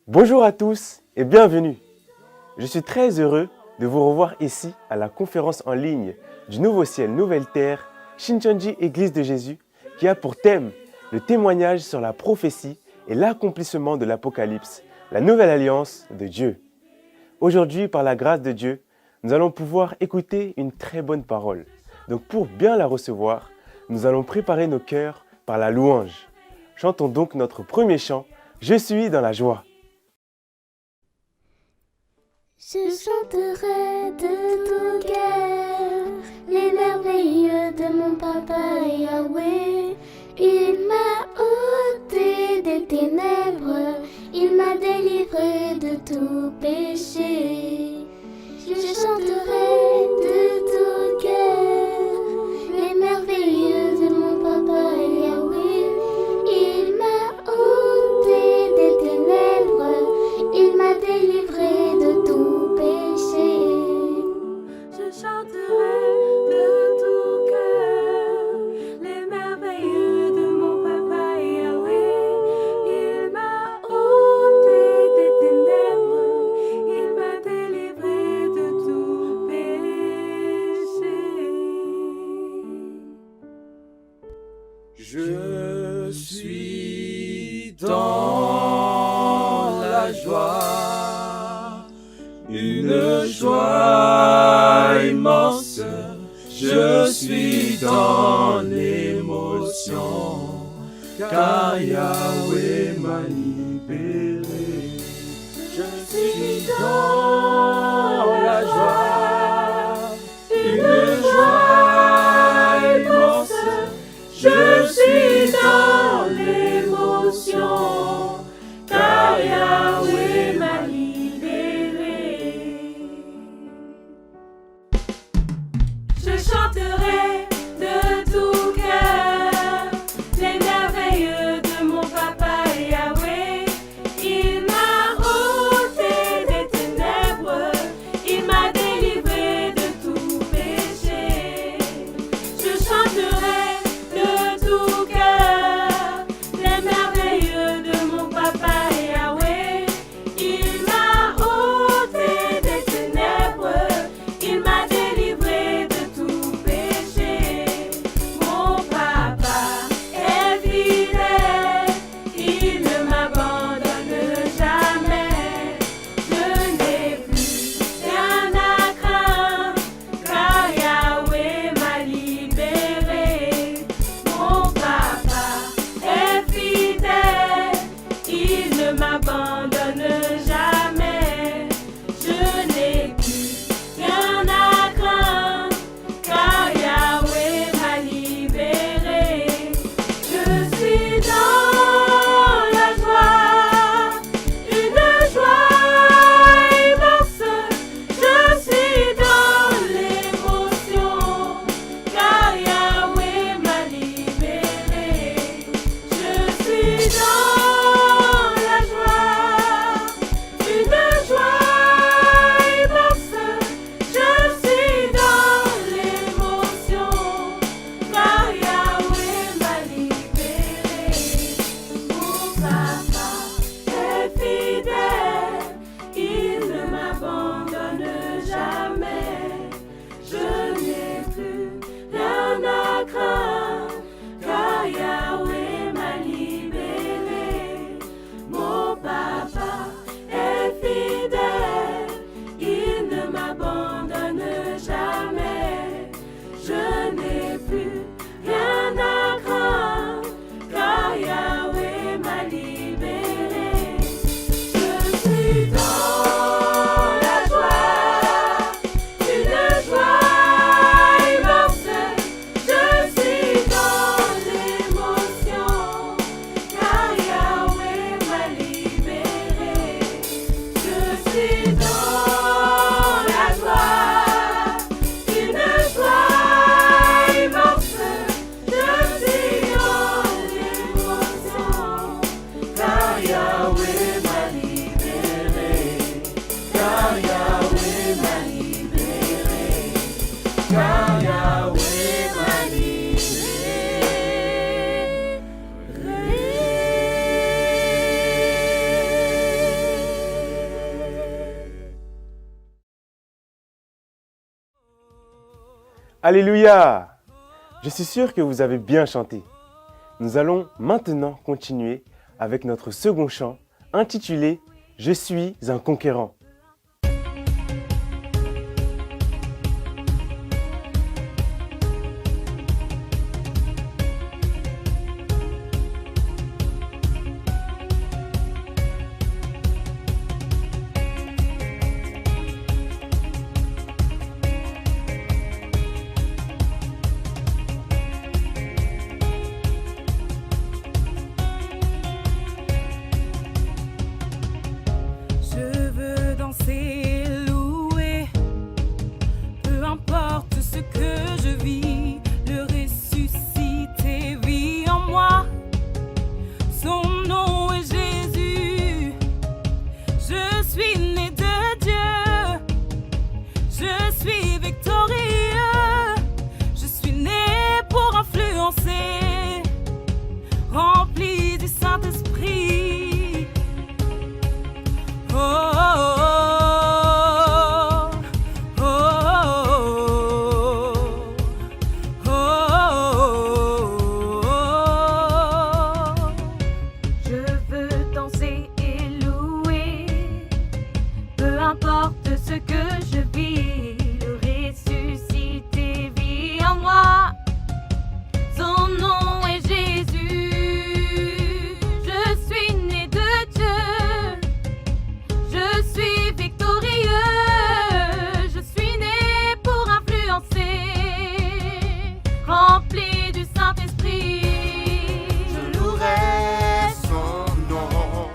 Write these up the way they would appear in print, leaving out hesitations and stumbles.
Bonjour à tous et bienvenue. Je suis très heureux de vous revoir ici à la conférence en ligne du Nouveau Ciel, Nouvelle Terre, Shincheonji Église de Jésus, qui a pour thème le témoignage sur la prophétie et l'accomplissement de l'Apocalypse, la nouvelle alliance de Dieu. Aujourd'hui, par la grâce de Dieu, nous allons pouvoir écouter une très bonne parole. Donc pour bien la recevoir, nous allons préparer nos cœurs par la louange. Chantons donc notre premier chant, « Je suis dans la joie ». Je chanterai de tout cœur les merveilles de mon papa Yahweh. Il m'a ôté des ténèbres, il m'a délivré de tout péché. Je chanterai de tout cœur les merveilles de mon papa Yahweh. Il m'a ôté des ténèbres, il m'a délivré de tout péché. Je chanterai de tout cœur les merveilles de mon papa Yahweh. Il m'a ôté des ténèbres, il m'a délivré de tout péché. Je suis dans la joie, une joie immense. Je suis dans l'émotion, car Yahweh m'a libéré. Je suis dans la joie, une joie immense. Je suis dans l'émotion, car Yahweh m'a libéré. Je chanterai de tout cœur les merveilles de mon papa Alléluia! Je suis sûr que vous avez bien chanté. Nous allons maintenant continuer avec notre second chant intitulé « Je suis un conquérant ». Je veux danser, louer, peu importe ce que je vis, le ressuscité vit en moi. Son nom est Jésus, je suis né de Dieu, je suis victorieux, je suis né pour influencer, rempli du Saint-Esprit. Oh, oh, oh, oh, oh, oh. Je veux danser et louer, peu importe ce que je vis, le ressuscité vit en moi. Son nom est Jésus, je suis né de Dieu, je suis victorieux, je suis né pour influencer, rempli du Saint-Esprit. Je louerai son nom,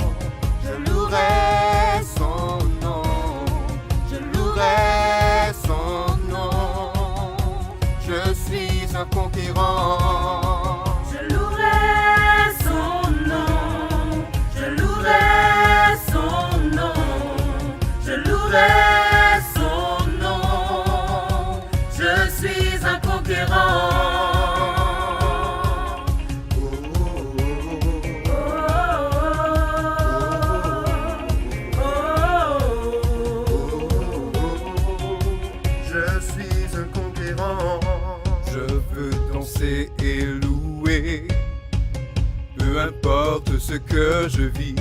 je louerai son nom, je louerai son nom, je suis un conquérant. Je louerai son nom, je louerai son nom, je louerai son nom, je suis un conquérant. Je suis un conquérant. Je veux danser et louer, peu importe ce que je vis,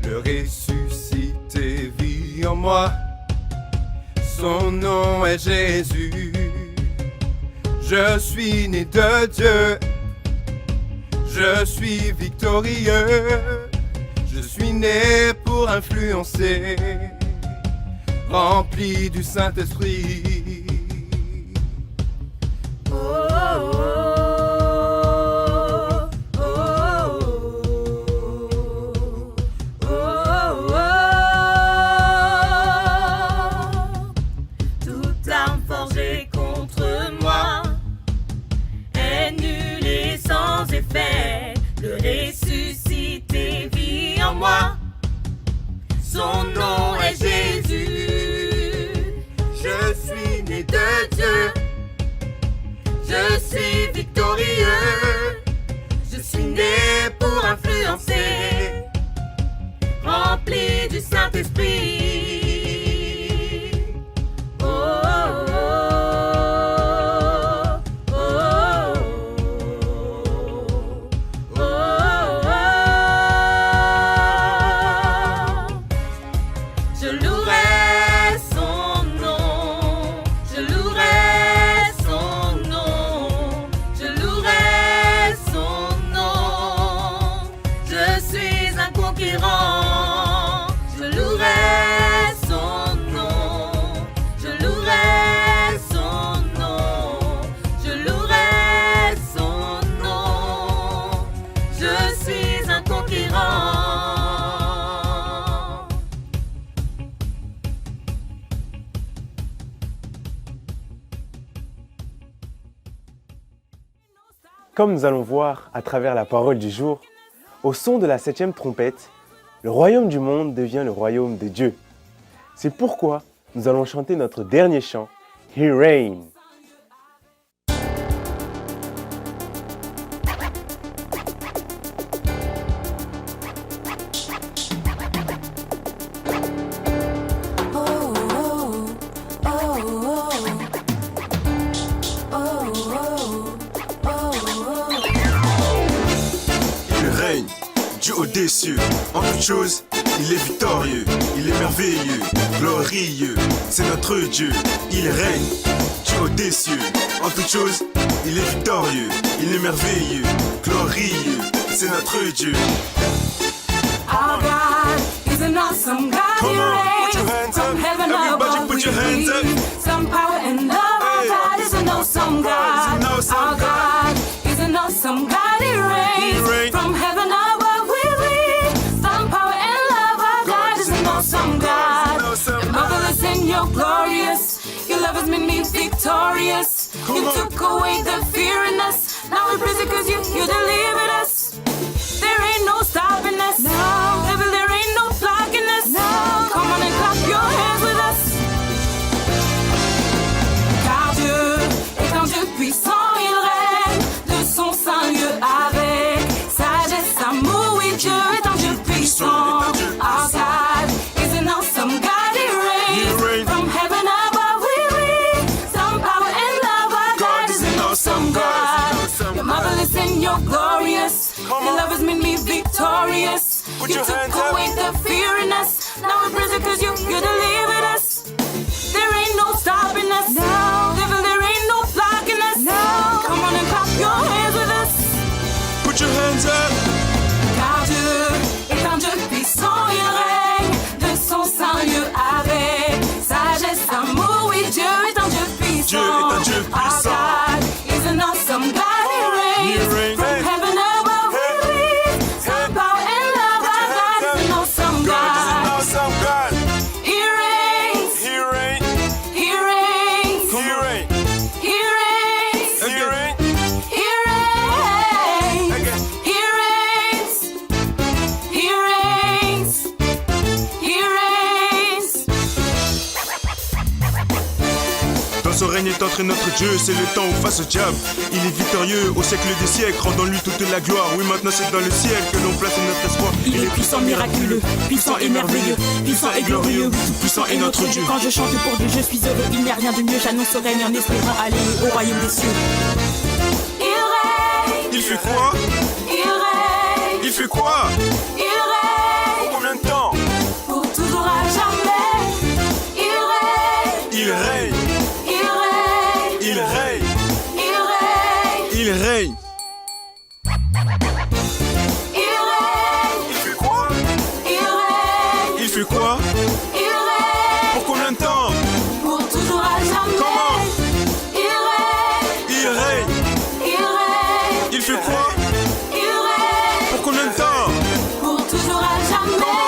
le ressuscité vit en moi. Son nom est Jésus, je suis né de Dieu, je suis victorieux, je suis né pour influencer, rempli du Saint-Esprit. Oh, oh, oh, oh, oh, oh. Toute arme forgée contre moi est nulle et sans effet. Le ressuscité vit en moi. Son nom est Jésus. Je suis né de Dieu, je suis victorieux, je suis né pour influencer, rempli du Saint-Esprit. Oh, oh, oh, oh, oh, oh, oh. Je louerai son nom, je louerai son nom, je louerai son nom, je suis un conquérant. Je louerai son nom, je louerai son nom, je louerai son nom, je suis un conquérant. Comme nous allons voir à travers la parole du jour, au son de la 7e trompette, le royaume du monde devient le royaume de Dieu. C'est pourquoi nous allons chanter notre dernier chant, He Reigns. Oh, oh, oh, oh, audacieux. En toute chose, il est victorieux, il est merveilleux, glorieux. C'est notre Dieu, il règne, Dieu audacieux. En toute chose, il est victorieux, il est merveilleux, glorieux. C'est notre Dieu. Our God is an awesome God. Come He on, put your reigns hands from up. heaven Everybody above. put your We hands up. believe some power and love. Our Hey. God is an awesome God. God is an awesome Our God is an awesome God. He reigns reigns from heaven above. We believe some power and love. Our God is an awesome God. You're marvelous and you're glorious. Your love has made me victorious. Come You on. took away the fear in us. Now we praise it 'cause you delivered us. There ain't no stopping us. No. Devil, there ain't no blocking us. No. Come on and clap your hands with us. Car Dieu est un Dieu puissant, il règne de son saint lieu avec sagesse, amour. Oui, Dieu est un Dieu puissant. Our God is an awesome God. He reigns from heaven above. We read some power and love. Our God is an awesome God. You're marvelous and you're glorious. Your love has made me victorious. Put You your took hands up. away the fear in us. Now we praise it 'cause you delivered us. There ain't no stopping us. No. Devil, there ain't no blocking us. No. Come on and clap your hands with us. Put your hands up. Car Dieu est un Dieu puissant, il règne de son saint lieu avec sagesse, amour. Oui, Dieu est un Dieu puissant. Dieu est un Dieu puissant. Our God is an awesome God. He reigns from Hey. heaven above. Hey. We believe some power and love. Our God is an awesome God is an God. awesome God. He reigns. He reigns, He reigns. he reigns, He reigns. he reigns. He reigns. Again. He reigns. He reigns. He reigns. Dans son règne est entré notre Dieu, c'est le temps où face au diable. Il est victorieux au siècle des siècles, rendant lui toute la gloire. Oui, maintenant c'est dans le ciel que l'on place notre espoir. Il est puissant, miraculeux, puissant et merveilleux, puissant et glorieux, oui, tout puissant est notre Dieu. Quand je chante pour Dieu, je suis heureux, il n'y a rien de mieux. J'annonce au règne en espérant aller au royaume des cieux. Il règne. Il fait quoi? Il règne. Il fait quoi? Il règne. Combien de temps? Pour toujours à jamais. Il règne. Il règne, Il règne. il règne, Il règne. il règne. Il règne. Il fait quoi? Il règne. Il fait quoi? Il règne. Pour combien de temps? Pour toujours à jamais. Comment? Il règne. Il règne. Il règne. Il fait quoi? Il règne. Pour combien de temps? Pour toujours à jamais.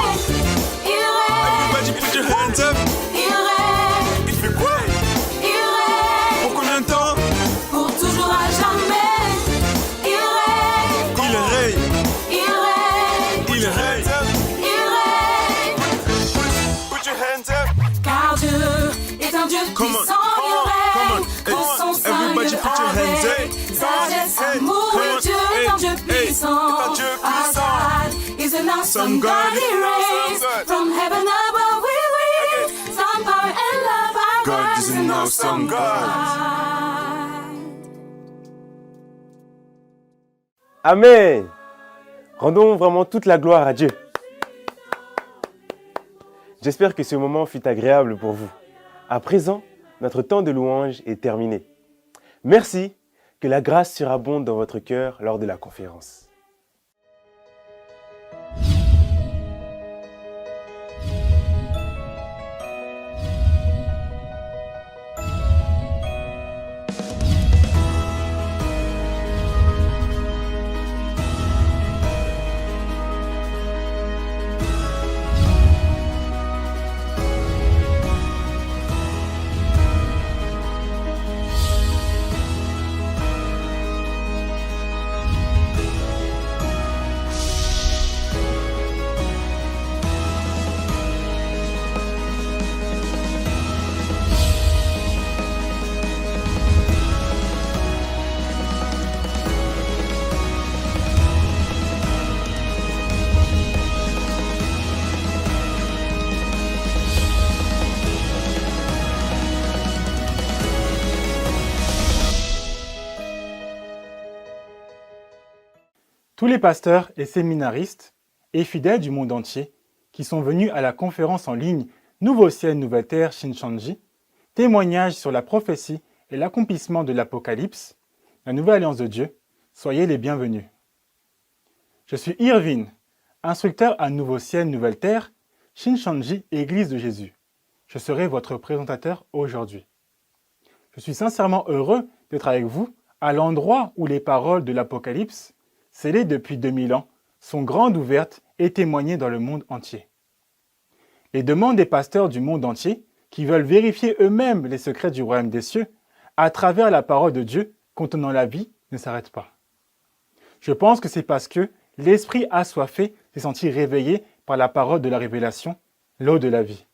Il règne. Everybody put your hands up. Il règne. Il fait quoi? Il règne. Pour combien de temps? Pour toujours à jamais. Il règne. Il règne, Il règne. il règne. Il règne. Put your hands up. Car Dieu est un Dieu Come on, puissant. come Il on, come on. règne Hey, de son saint everybody lieu put your hands up. avec sagesse, Hey, amour. come Oui, on. Dieu est un Dieu Hey, puissant. est un Dieu Our puissant. God is an awesome Some God. God, He reigns awesome God. from heaven above. We read some power and love. Our God is an awesome God. Amen. Rendons vraiment toute la gloire à Dieu. J'espère que ce moment fut agréable pour vous. À présent, notre temps de louange est terminé. Merci, que la grâce surabonde dans votre cœur lors de la conférence. Tous les pasteurs et séminaristes et fidèles du monde entier qui sont venus à la conférence en ligne Nouveau ciel, nouvelle terre, Shincheonji, témoignage sur la prophétie et l'accomplissement de l'Apocalypse, la nouvelle alliance de Dieu, soyez les bienvenus. Je suis Irvin, instructeur à Nouveau ciel, nouvelle terre, Shincheonji, Église de Jésus. Je serai votre présentateur aujourd'hui. Je suis sincèrement heureux d'être avec vous à l'endroit où les paroles de l'Apocalypse, scellées depuis 2000 ans, sont grandes ouvertes et témoignées dans le monde entier. Les demandes des pasteurs du monde entier, qui veulent vérifier eux-mêmes les secrets du royaume des cieux, à travers la parole de Dieu contenant la vie, ne s'arrêtent pas. Je pense que c'est parce que l'esprit assoiffé s'est senti réveillé par la parole de la révélation, l'eau de la vie.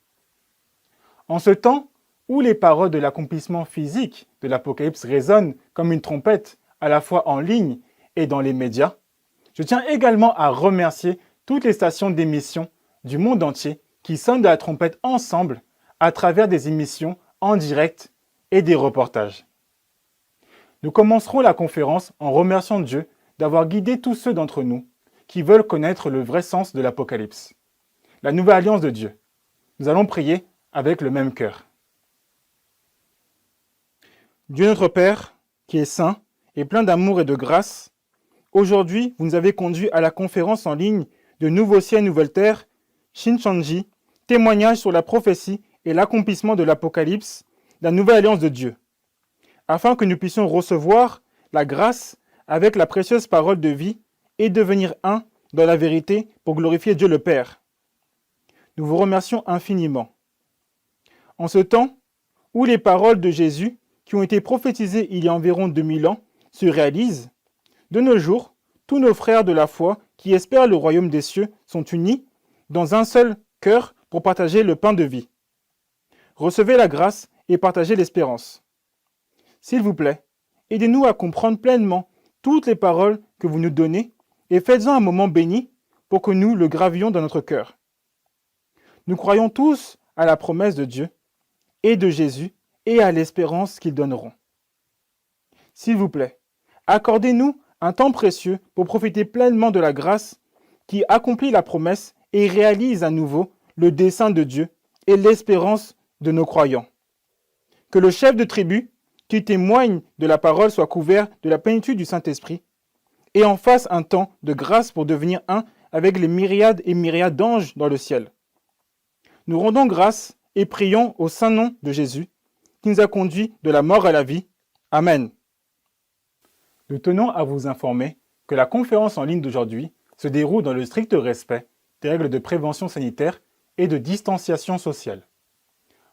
En ce temps où les paroles de l'accomplissement physique de l'Apocalypse résonnent comme une trompette à la fois en ligne et dans les médias, je tiens également à remercier toutes les stations d'émission du monde entier qui sonnent de la trompette ensemble à travers des émissions en direct et des reportages. Nous commencerons la conférence en remerciant Dieu d'avoir guidé tous ceux d'entre nous qui veulent connaître le vrai sens de l'Apocalypse, la nouvelle alliance de Dieu. Nous allons prier avec le même cœur. Dieu notre Père, qui est saint et plein d'amour et de grâce, aujourd'hui, vous nous avez conduits à la conférence en ligne de Nouveau ciel, nouvelle terre, Shincheonji, témoignage sur la prophétie et l'accomplissement de l'Apocalypse, la nouvelle alliance de Dieu, afin que nous puissions recevoir la grâce avec la précieuse parole de vie et devenir un dans la vérité pour glorifier Dieu le Père. Nous vous remercions infiniment. En ce temps où les paroles de Jésus, qui ont été prophétisées il y a environ 2000 ans, se réalisent, de nos jours, tous nos frères de la foi qui espèrent le royaume des cieux sont unis dans un seul cœur pour partager le pain de vie. Recevez la grâce et partagez l'espérance. S'il vous plaît, aidez-nous à comprendre pleinement toutes les paroles que vous nous donnez et faites-en un moment béni pour que nous le gravions dans notre cœur. Nous croyons tous à la promesse de Dieu et de Jésus et à l'espérance qu'ils donneront. S'il vous plaît, accordez-nous un temps précieux pour profiter pleinement de la grâce qui accomplit la promesse et réalise à nouveau le dessein de Dieu et l'espérance de nos croyants. Que le chef de tribu qui témoigne de la parole soit couvert de la plénitude du Saint-Esprit et en fasse un temps de grâce pour devenir un avec les myriades et myriades d'anges dans le ciel. Nous rendons grâce et prions au saint nom de Jésus qui nous a conduits de la mort à la vie. Amen. Nous tenons à vous informer que la conférence en ligne d'aujourd'hui se déroule dans le strict respect des règles de prévention sanitaire et de distanciation sociale.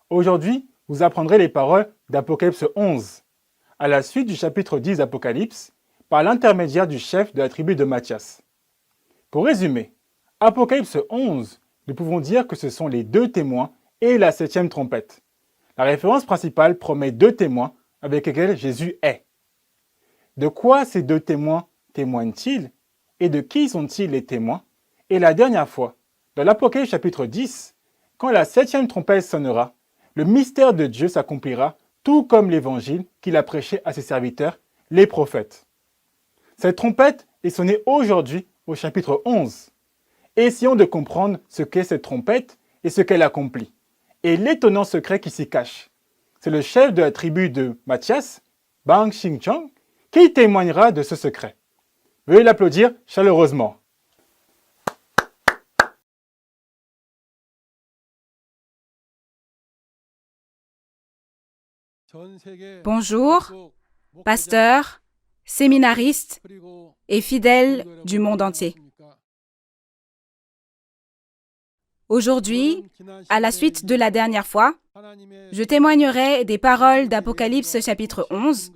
Aujourd'hui, vous apprendrez les paroles d'Apocalypse 11, à la suite du chapitre 10 d'Apocalypse, par l'intermédiaire du chef de la tribu de Matthias. Pour résumer, Apocalypse 11, nous pouvons dire que ce sont les 2 témoins et la 7e trompette. La référence principale promet 2 témoins avec lesquels Jésus est. De quoi ces 2 témoins témoignent-ils et de qui sont-ils les témoins? Et la dernière fois, dans l'Apocalypse chapitre 10, quand la 7e trompette sonnera, le mystère de Dieu s'accomplira, tout comme l'évangile qu'il a prêché à ses serviteurs, les prophètes. Cette trompette est sonnée aujourd'hui au chapitre 11. Essayons de comprendre ce qu'est cette trompette et ce qu'elle accomplit, et l'étonnant secret qui s'y cache. C'est le chef de la tribu de Matthias, Bang Xingchong, qui témoignera de ce secret. Veuillez l'applaudir chaleureusement. Bonjour, pasteurs, séminaristes et fidèles du monde entier. Aujourd'hui, à la suite de la dernière fois, je témoignerai des paroles d'Apocalypse chapitre 11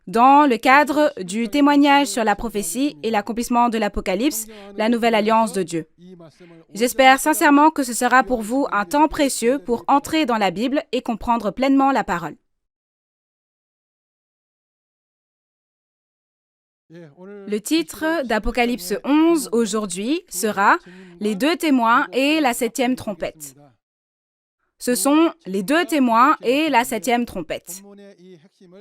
dans le cadre du témoignage sur la prophétie et l'accomplissement de l'Apocalypse, la nouvelle alliance de Dieu. J'espère sincèrement que ce sera pour vous un temps précieux pour entrer dans la Bible et comprendre pleinement la parole. Le titre d'Apocalypse 11 aujourd'hui sera « Les 2 témoins et la 7e trompette ». Ce sont les 2 témoins et la 7e trompette.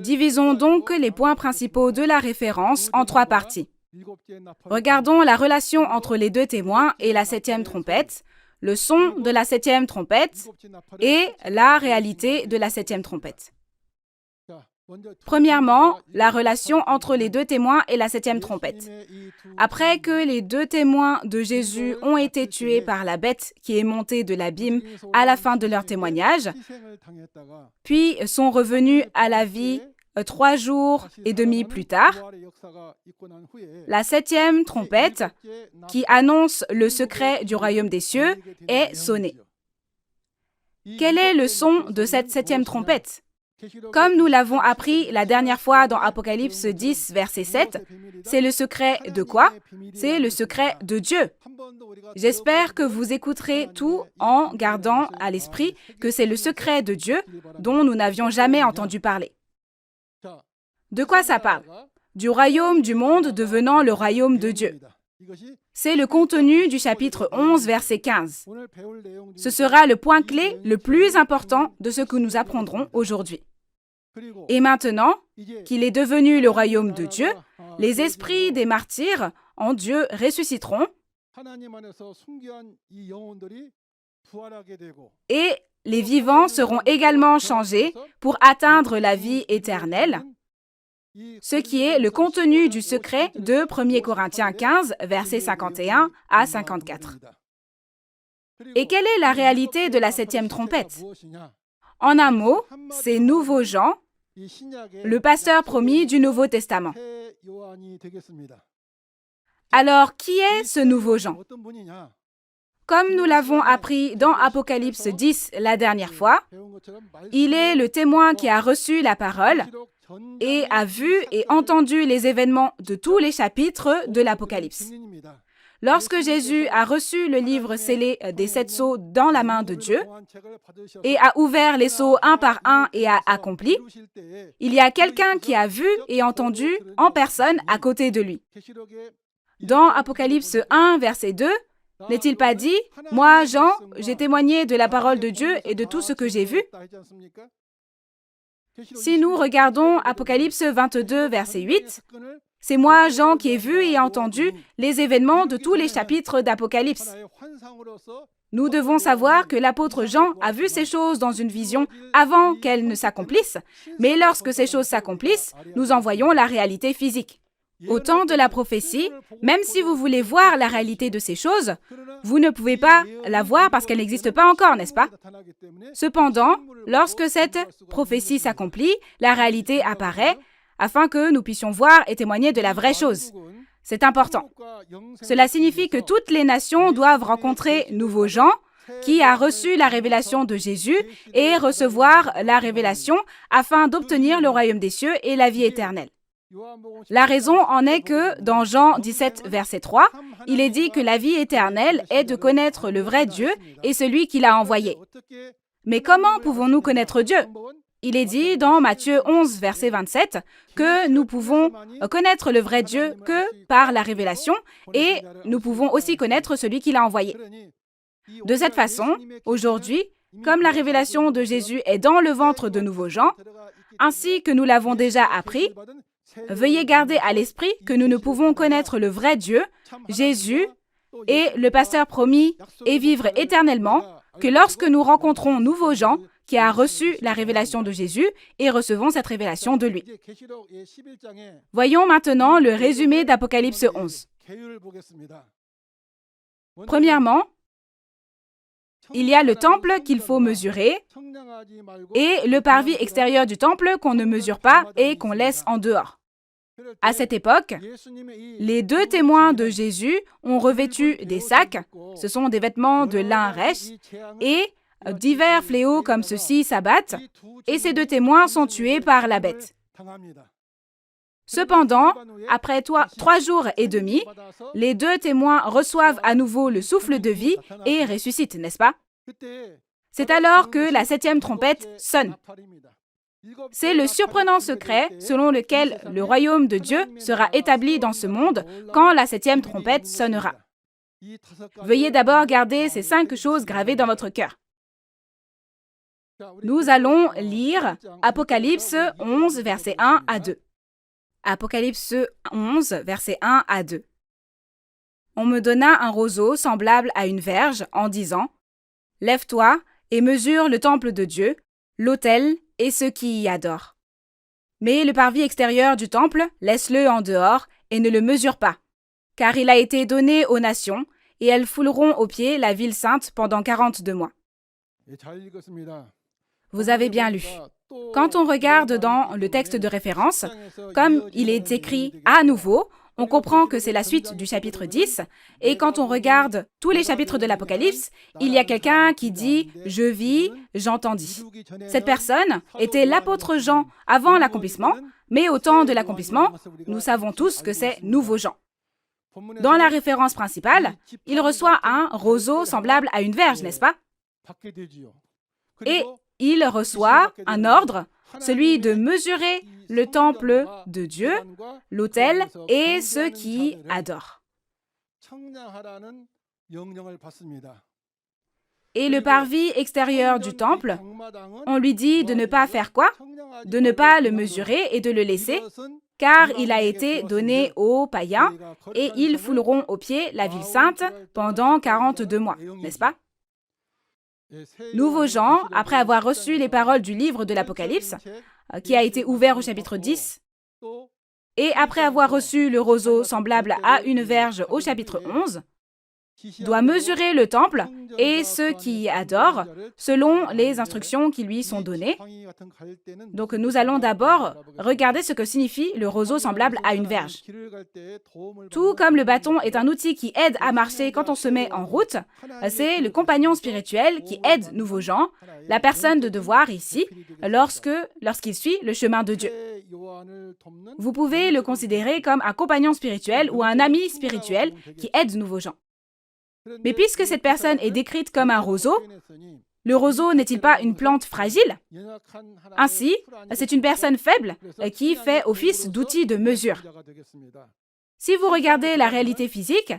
Divisons donc les points principaux de la référence en 3 parties. Regardons la relation entre les deux témoins et la septième trompette, le son de la septième trompette et la réalité de la septième trompette. Premièrement, la relation entre les deux témoins et la septième trompette. Après que les deux témoins de Jésus ont été tués par la bête qui est montée de l'abîme à la fin de leur témoignage, puis sont revenus à la vie 3 jours et demi plus tard, la septième trompette, qui annonce le secret du royaume des cieux, est sonnée. Quel est le son de cette septième trompette ? Comme nous l'avons appris la dernière fois dans Apocalypse 10, verset 7, c'est le secret de quoi? C'est le secret de Dieu. J'espère que vous écouterez tout en gardant à l'esprit que c'est le secret de Dieu dont nous n'avions jamais entendu parler. De quoi ça parle? Du royaume du monde devenant le royaume de Dieu. C'est le contenu du chapitre 11, verset 15. Ce sera le point clé le plus important de ce que nous apprendrons aujourd'hui. Et maintenant qu'il est devenu le royaume de Dieu, les esprits des martyrs en Dieu ressusciteront et les vivants seront également changés pour atteindre la vie éternelle, ce qui est le contenu du secret de 1 Corinthiens 15, versets 51 à 54. Et quelle est la réalité de la septième trompette? En un mot, c'est Nouveau Jean, le pasteur promis du Nouveau Testament. Alors, qui est ce Nouveau Jean? Comme nous l'avons appris dans Apocalypse 10 la dernière fois, il est le témoin qui a reçu la parole et a vu et entendu les événements de tous les chapitres de l'Apocalypse. Lorsque Jésus a reçu le livre scellé des 7 sceaux dans la main de Dieu et a ouvert les sceaux un par un et a accompli, il y a quelqu'un qui a vu et entendu en personne à côté de lui. Dans Apocalypse 1, verset 2, n'est-il pas dit « Moi, Jean, j'ai témoigné de la parole de Dieu et de tout ce que j'ai vu » Si nous regardons Apocalypse 22, verset 8, c'est moi, Jean, qui ai vu et entendu les événements de tous les chapitres d'Apocalypse. Nous devons savoir que l'apôtre Jean a vu ces choses dans une vision avant qu'elles ne s'accomplissent, mais lorsque ces choses s'accomplissent, nous en voyons la réalité physique. Au temps de la prophétie, même si vous voulez voir la réalité de ces choses, vous ne pouvez pas la voir parce qu'elle n'existe pas encore, n'est-ce pas? Cependant, lorsque cette prophétie s'accomplit, la réalité apparaît afin que nous puissions voir et témoigner de la vraie chose. C'est important. Cela signifie que toutes les nations doivent rencontrer Nouveau Jean, qui a reçu la révélation de Jésus, et recevoir la révélation afin d'obtenir le royaume des cieux et la vie éternelle. La raison en est que dans Jean 17, verset 3, il est dit que la vie éternelle est de connaître le vrai Dieu et celui qui l'a envoyé. Mais comment pouvons-nous connaître Dieu? Il est dit dans Matthieu 11, verset 27, que nous pouvons connaître le vrai Dieu que par la révélation et nous pouvons aussi connaître celui qui l'a envoyé. De cette façon, aujourd'hui, comme la révélation de Jésus est dans le ventre de Nouveau Jean, ainsi que nous l'avons déjà appris, veuillez garder à l'esprit que nous ne pouvons connaître le vrai Dieu, Jésus, et le pasteur promis et vivre éternellement que lorsque nous rencontrons Nouveau Jean, qui a reçu la révélation de Jésus et recevons cette révélation de lui. Voyons maintenant le résumé d'Apocalypse 11. Premièrement, il y a le temple qu'il faut mesurer et le parvis extérieur du temple qu'on ne mesure pas et qu'on laisse en dehors. À cette époque, les 2 témoins de Jésus ont revêtu des sacs, ce sont des vêtements de lin rêche, et divers fléaux comme ceux-ci s'abattent, et ces 2 témoins sont tués par la bête. Cependant, après 3 jours et demi, les 2 témoins reçoivent à nouveau le souffle de vie et ressuscitent, n'est-ce pas? C'est alors que la 7e trompette sonne. C'est le surprenant secret selon lequel le royaume de Dieu sera établi dans ce monde quand la 7e trompette sonnera. Veuillez d'abord garder ces 5 choses gravées dans votre cœur. Nous allons lire Apocalypse 11, versets 1 à 2. Apocalypse 11, versets 1 à 2. On me donna un roseau semblable à une verge en disant « Lève-toi et mesure le temple de Dieu, l'autel et ceux qui y adorent. Mais le parvis extérieur du temple, laisse-le en dehors et ne le mesure pas, car il a été donné aux nations et elles fouleront aux pieds la ville sainte pendant 42 mois. » Vous avez bien lu. Quand on regarde dans le texte de référence, comme il est écrit à nouveau, on comprend que c'est la suite du chapitre 10, et quand on regarde tous les chapitres de l'Apocalypse, il y a quelqu'un qui dit « Je vis, j'entendis ». Cette personne était l'apôtre Jean avant l'accomplissement, mais au temps de l'accomplissement, nous savons tous que c'est nouveau Jean. Dans la référence principale, il reçoit un roseau semblable à une verge, n'est-ce pas? Et il reçoit un ordre, celui de mesurer le temple de Dieu, l'autel et ceux qui adorent. Et le parvis extérieur du temple, on lui dit de ne pas faire quoi? De ne pas le mesurer et de le laisser, car il a été donné aux païens et ils fouleront aux pieds la ville sainte pendant 42 mois, n'est-ce pas? Nouveau Jean, après avoir reçu les paroles du livre de l'Apocalypse, qui a été ouvert au chapitre 10, et après avoir reçu le roseau semblable à une verge au chapitre 11, doit mesurer le temple et ceux qui y adorent selon les instructions qui lui sont données. Donc nous allons d'abord regarder ce que signifie le roseau semblable à une verge. Tout comme le bâton est un outil qui aide à marcher quand on se met en route, c'est le compagnon spirituel qui aide nouveau Jean, la personne de devoir ici, lorsqu'il suit le chemin de Dieu. Vous pouvez le considérer comme un compagnon spirituel ou un ami spirituel qui aide nouveau Jean. Mais puisque cette personne est décrite comme un roseau, le roseau n'est-il pas une plante fragile? Ainsi, c'est une personne faible qui fait office d'outil de mesure. Si vous regardez la réalité physique,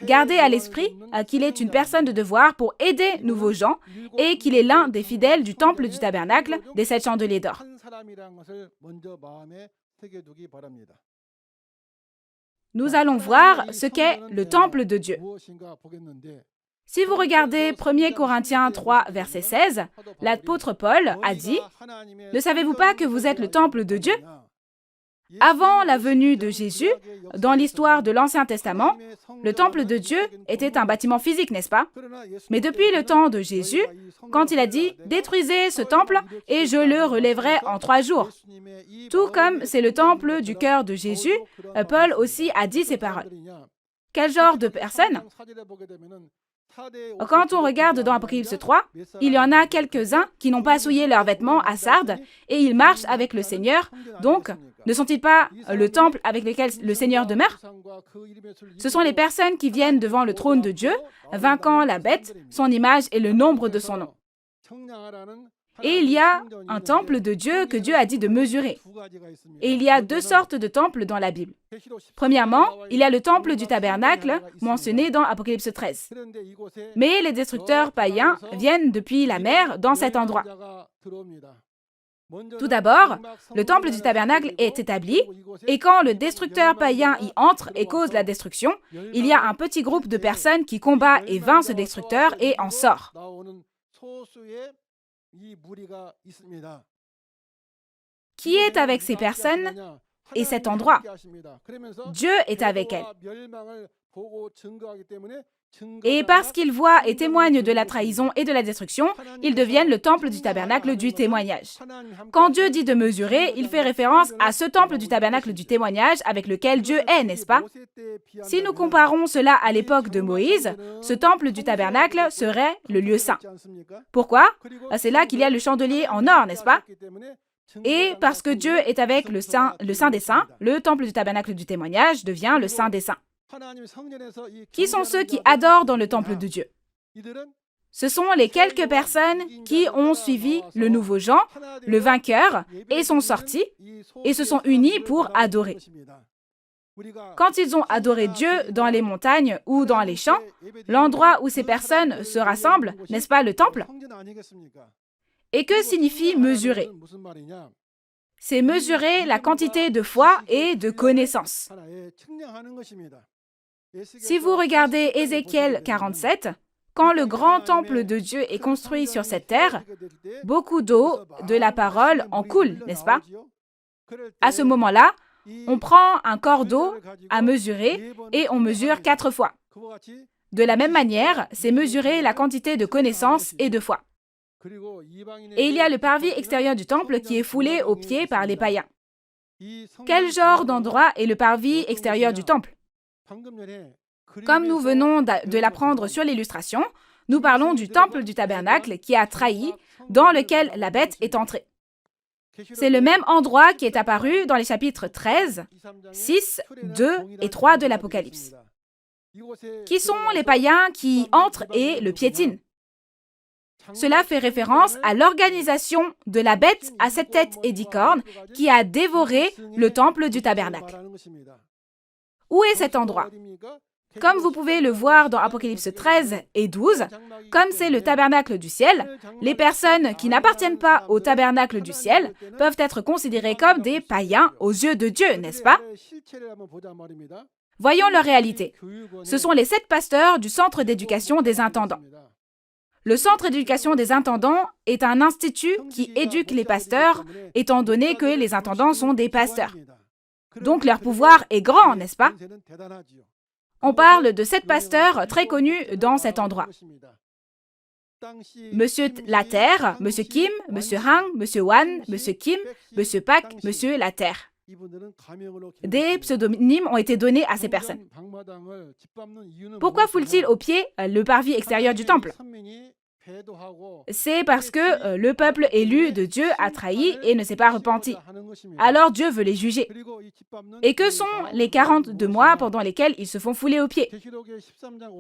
gardez à l'esprit qu'il est une personne de devoir pour aider nouveau Jean et qu'il est l'un des fidèles du temple du tabernacle des 7 chandeliers d'or. Nous allons voir ce qu'est le temple de Dieu. Si vous regardez 1 Corinthiens 3, verset 16, l'apôtre Paul a dit « Ne savez-vous pas que vous êtes le temple de Dieu ?» Avant la venue de Jésus, dans l'histoire de l'Ancien Testament, le temple de Dieu était un bâtiment physique, n'est-ce pas? Mais depuis le temps de Jésus, quand il a dit « Détruisez ce temple et je le relèverai en 3 jours », tout comme c'est le temple du cœur de Jésus, Paul aussi a dit ces paroles. Quel genre de personne? Quand on regarde dans Apocalypse 3, il y en a quelques-uns qui n'ont pas souillé leurs vêtements à Sardes et ils marchent avec le Seigneur. Donc, ne sont-ils pas le temple avec lequel le Seigneur demeure? Ce sont les personnes qui viennent devant le trône de Dieu, vainquant la bête, son image et le nombre de son nom. Et il y a un temple de Dieu que Dieu a dit de mesurer. Et il y a 2 sortes de temples dans la Bible. Premièrement, il y a le temple du tabernacle mentionné dans Apocalypse 13. Mais les destructeurs païens viennent depuis la mer dans cet endroit. Tout d'abord, le temple du tabernacle est établi et quand le destructeur païen y entre et cause la destruction, il y a un petit groupe de personnes qui combat et vainc ce destructeur et en sort. Qui est avec ces personnes et cet endroit? Dieu est avec elles. Et parce qu'ils voient et témoignent de la trahison et de la destruction, ils deviennent le temple du tabernacle du témoignage. Quand Dieu dit de mesurer, il fait référence à ce temple du tabernacle du témoignage avec lequel Dieu est, n'est-ce pas? Si nous comparons cela à l'époque de Moïse, ce temple du tabernacle serait le lieu saint. Pourquoi? C'est là qu'il y a le chandelier en or, n'est-ce pas? Et parce que Dieu est avec le Saint des Saints, le temple du tabernacle du témoignage devient le Saint des Saints. Qui sont ceux qui adorent dans le temple de Dieu? Ce sont les quelques personnes qui ont suivi le nouveau Jean, le vainqueur, et sont sortis, et se sont unis pour adorer. Quand ils ont adoré Dieu dans les montagnes ou dans les champs, l'endroit où ces personnes se rassemblent, n'est-ce pas le temple? Et que signifie mesurer? c'est mesurer la quantité de foi et de connaissance. Si vous regardez Ézéchiel 47, quand le grand temple de Dieu est construit sur cette terre, beaucoup d'eau de la parole en coule, n'est-ce pas? À ce moment-là, on prend un corps d'eau à mesurer et on mesure 4 fois. De la même manière, c'est mesurer la quantité de connaissance et de foi. Et il y a le parvis extérieur du temple qui est foulé aux pieds par les païens. Quel genre d'endroit est le parvis extérieur du temple? Comme nous venons de l'apprendre sur l'illustration, nous parlons du temple du tabernacle qui a trahi, dans lequel la bête est entrée. C'est le même endroit qui est apparu dans les chapitres 13, 6, 2 et 3 de l'Apocalypse. Qui sont les païens qui entrent et le piétinent? Cela fait référence à l'organisation de la bête à 7 têtes et 10 cornes qui a dévoré le temple du tabernacle. Où est cet endroit? Comme vous pouvez le voir dans Apocalypse 13 et 12, comme c'est le tabernacle du ciel, les personnes qui n'appartiennent pas au tabernacle du ciel peuvent être considérées comme des païens aux yeux de Dieu, n'est-ce pas? Voyons leur réalité. Ce sont les 7 pasteurs du centre d'éducation des intendants. Le centre d'éducation des intendants est un institut qui éduque les pasteurs, étant donné que les intendants sont des pasteurs. Donc leur pouvoir est grand, n'est-ce pas? On parle de 7 pasteurs très connus dans cet endroit. Monsieur Laterre, Monsieur Kim, Monsieur Hang, Monsieur Wan, Monsieur Kim, Monsieur Pak, Monsieur Laterre. Des pseudonymes ont été donnés à ces personnes. Pourquoi foulent-ils au pied le parvis extérieur du temple? C'est parce que le peuple élu de Dieu a trahi et ne s'est pas repenti. Alors Dieu veut les juger. Et que sont les 42 mois pendant lesquels ils se font fouler aux pieds?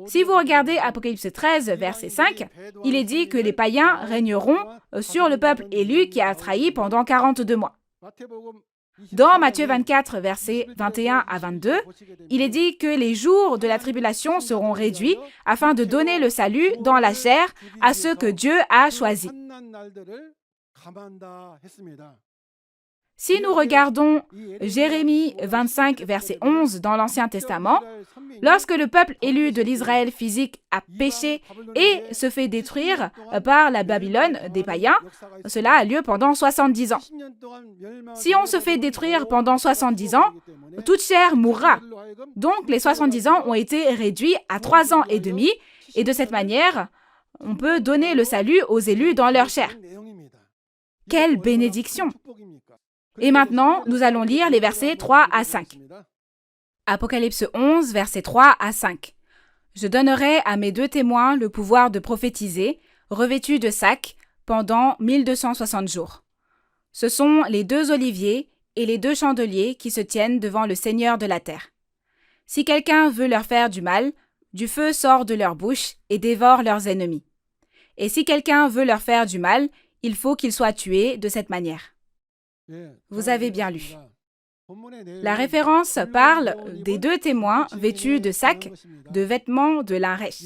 Si vous regardez Apocalypse 13, verset 5, il est dit que les païens régneront sur le peuple élu qui a trahi pendant 42 mois. Dans Matthieu 24, versets 21 à 22, il est dit que les jours de la tribulation seront réduits afin de donner le salut dans la chair à ceux que Dieu a choisis. Si nous regardons Jérémie 25, verset 11 dans l'Ancien Testament, lorsque le peuple élu de l'Israël physique a péché et se fait détruire par la Babylone des païens, cela a lieu pendant 70 ans. Si on se fait détruire pendant 70 ans, toute chair mourra. Donc les 70 ans ont été réduits à 3 ans et demi, et de cette manière, on peut donner le salut aux élus dans leur chair. Quelle bénédiction! Et maintenant, nous allons lire les versets 3 à 5. Apocalypse 11, versets 3 à 5. Je donnerai à mes 2 témoins le pouvoir de prophétiser, revêtus de sacs, pendant 1260 jours. Ce sont les 2 oliviers et les 2 chandeliers qui se tiennent devant le Seigneur de la terre. Si quelqu'un veut leur faire du mal, du feu sort de leur bouche et dévore leurs ennemis. Et si quelqu'un veut leur faire du mal, il faut qu'il soit tué de cette manière. Vous avez bien lu. La référence parle des 2 témoins vêtus de sacs, de vêtements de lin rêche.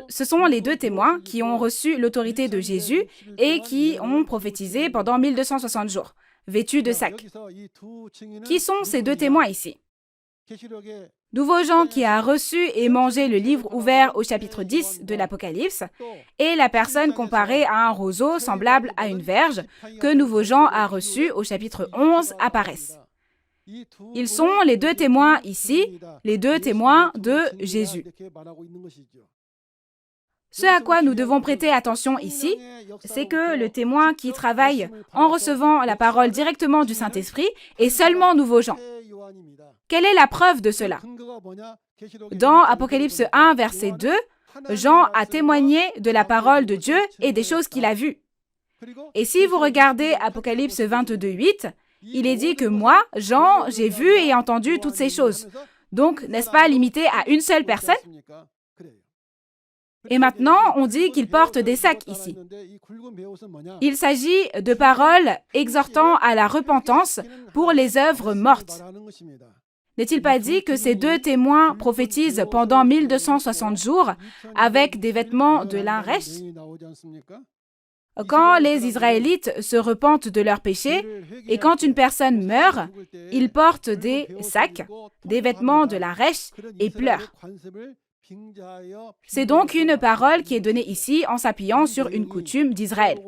Ce sont les 2 témoins qui ont reçu l'autorité de Jésus et qui ont prophétisé pendant 1260 jours, vêtus de sacs. Qui sont ces 2 témoins ici? Nouveau Jean qui a reçu et mangé le livre ouvert au chapitre 10 de l'Apocalypse et la personne comparée à un roseau semblable à une verge que Nouveau Jean a reçu au chapitre 11 apparaissent. Ils sont les 2 témoins ici, les 2 témoins de Jésus. Ce à quoi nous devons prêter attention ici, c'est que le témoin qui travaille en recevant la parole directement du Saint-Esprit est seulement Nouveau Jean. Quelle est la preuve de cela? Dans Apocalypse 1, verset 2, Jean a témoigné de la parole de Dieu et des choses qu'il a vues. Et si vous regardez Apocalypse 22, 8, il est dit que moi, Jean, j'ai vu et entendu toutes ces choses. Donc, n'est-ce pas limité à une seule personne? Et maintenant, on dit qu'il porte des sacs ici. Il s'agit de paroles exhortant à la repentance pour les œuvres mortes. N'est-il pas dit que ces 2 témoins prophétisent pendant 1260 jours avec des vêtements de lin rêche? Quand les Israélites se repentent de leurs péchés et quand une personne meurt, ils portent des sacs, des vêtements de la rèche et pleurent. C'est donc une parole qui est donnée ici en s'appuyant sur une coutume d'Israël.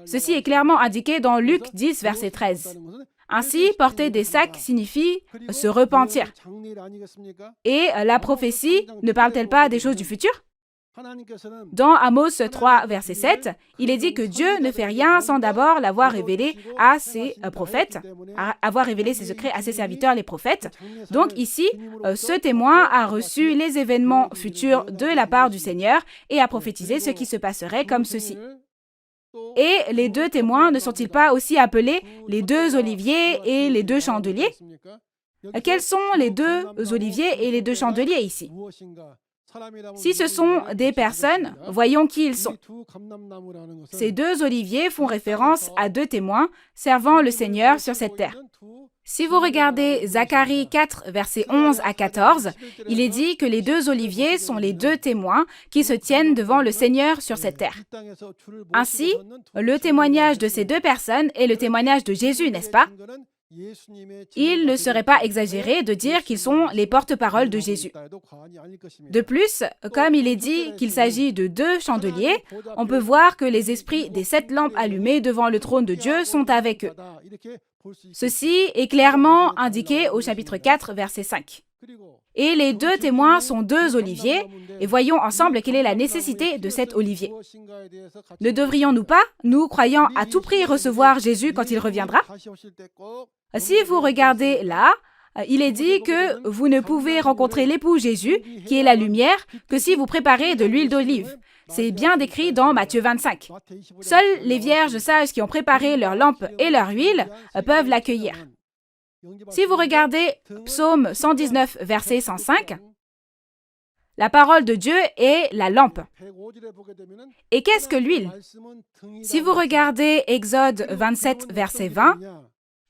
Ceci est clairement indiqué dans Luc 10, verset 13. Ainsi, porter des sacs signifie se repentir. Et la prophétie ne parle-t-elle pas des choses du futur? Dans Amos 3, verset 7, il est dit que Dieu ne fait rien sans d'abord l'avoir révélé à ses prophètes, avoir révélé ses secrets à ses serviteurs, les prophètes. Donc ici, ce témoin a reçu les événements futurs de la part du Seigneur et a prophétisé ce qui se passerait comme ceci. Et les deux témoins ne sont-ils pas aussi appelés les deux oliviers et les deux chandeliers? Quels sont les deux oliviers et les deux chandeliers ici? Si ce sont des personnes, voyons qui ils sont. Ces deux oliviers font référence à deux témoins servant le Seigneur sur cette terre. Si vous regardez Zacharie 4, versets 11 à 14, il est dit que les deux oliviers sont les deux témoins qui se tiennent devant le Seigneur sur cette terre. Ainsi, le témoignage de ces deux personnes est le témoignage de Jésus, n'est-ce pas? Il ne serait pas exagéré de dire qu'ils sont les porte-paroles de Jésus. De plus, comme il est dit qu'il s'agit de deux chandeliers, on peut voir que les esprits des 7 lampes allumées devant le trône de Dieu sont avec eux. Ceci est clairement indiqué au chapitre 4, verset 5. Et les deux témoins sont deux oliviers, et voyons ensemble quelle est la nécessité de cet olivier. Ne devrions-nous pas, nous croyant à tout prix recevoir Jésus quand il reviendra? Si vous regardez là, il est dit que vous ne pouvez rencontrer l'époux Jésus, qui est la lumière, que si vous préparez de l'huile d'olive. C'est bien décrit dans Matthieu 25. Seules les vierges sages qui ont préparé leur lampe et leur huile peuvent l'accueillir. Si vous regardez Psaume 119, verset 105, la parole de Dieu est la lampe. Et qu'est-ce que l'huile? Si vous regardez Exode 27, verset 20,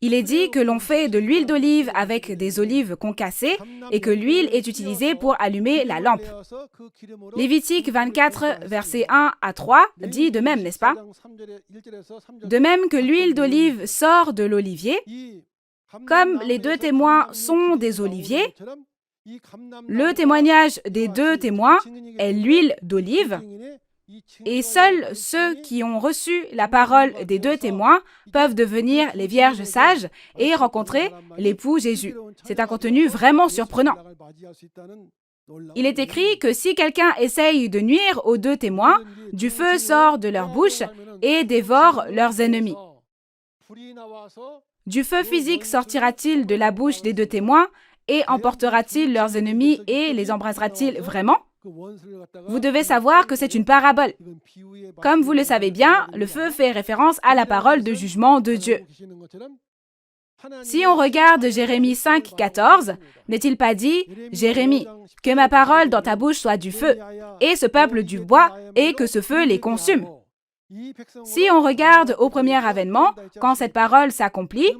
il est dit que l'on fait de l'huile d'olive avec des olives concassées et que l'huile est utilisée pour allumer la lampe. Lévitique 24, verset 1 à 3 dit de même, n'est-ce pas? De même que l'huile d'olive sort de l'olivier, comme les deux témoins sont des oliviers, le témoignage des deux témoins est l'huile d'olive, et seuls ceux qui ont reçu la parole des deux témoins peuvent devenir les vierges sages et rencontrer l'époux Jésus. C'est un contenu vraiment surprenant. Il est écrit que si quelqu'un essaye de nuire aux deux témoins, du feu sort de leur bouche et dévore leurs ennemis. Du feu physique sortira-t-il de la bouche des deux témoins et emportera-t-il leurs ennemis et les embrasera-t-il vraiment? Vous devez savoir que c'est une parabole. Comme vous le savez bien, le feu fait référence à la parole de jugement de Dieu. Si on regarde Jérémie 5, 14, n'est-il pas dit « Jérémie, que ma parole dans ta bouche soit du feu, et ce peuple du bois, et que ce feu les consume ». Si on regarde au premier avènement, quand cette parole s'accomplit,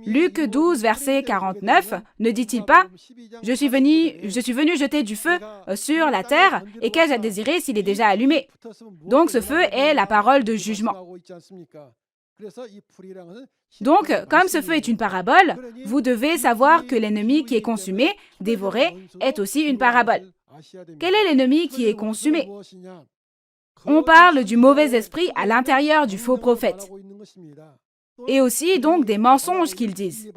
Luc 12, verset 49, ne dit-il pas « Je suis venu jeter du feu sur la terre, et qu'ai-je à désirer s'il est déjà allumé ?» Donc ce feu est la parole de jugement. Donc, comme ce feu est une parabole, vous devez savoir que l'ennemi qui est consumé, dévoré, est aussi une parabole. Quel est l'ennemi qui est consumé? On parle du mauvais esprit à l'intérieur du faux prophète. Et aussi donc des mensonges qu'ils disent.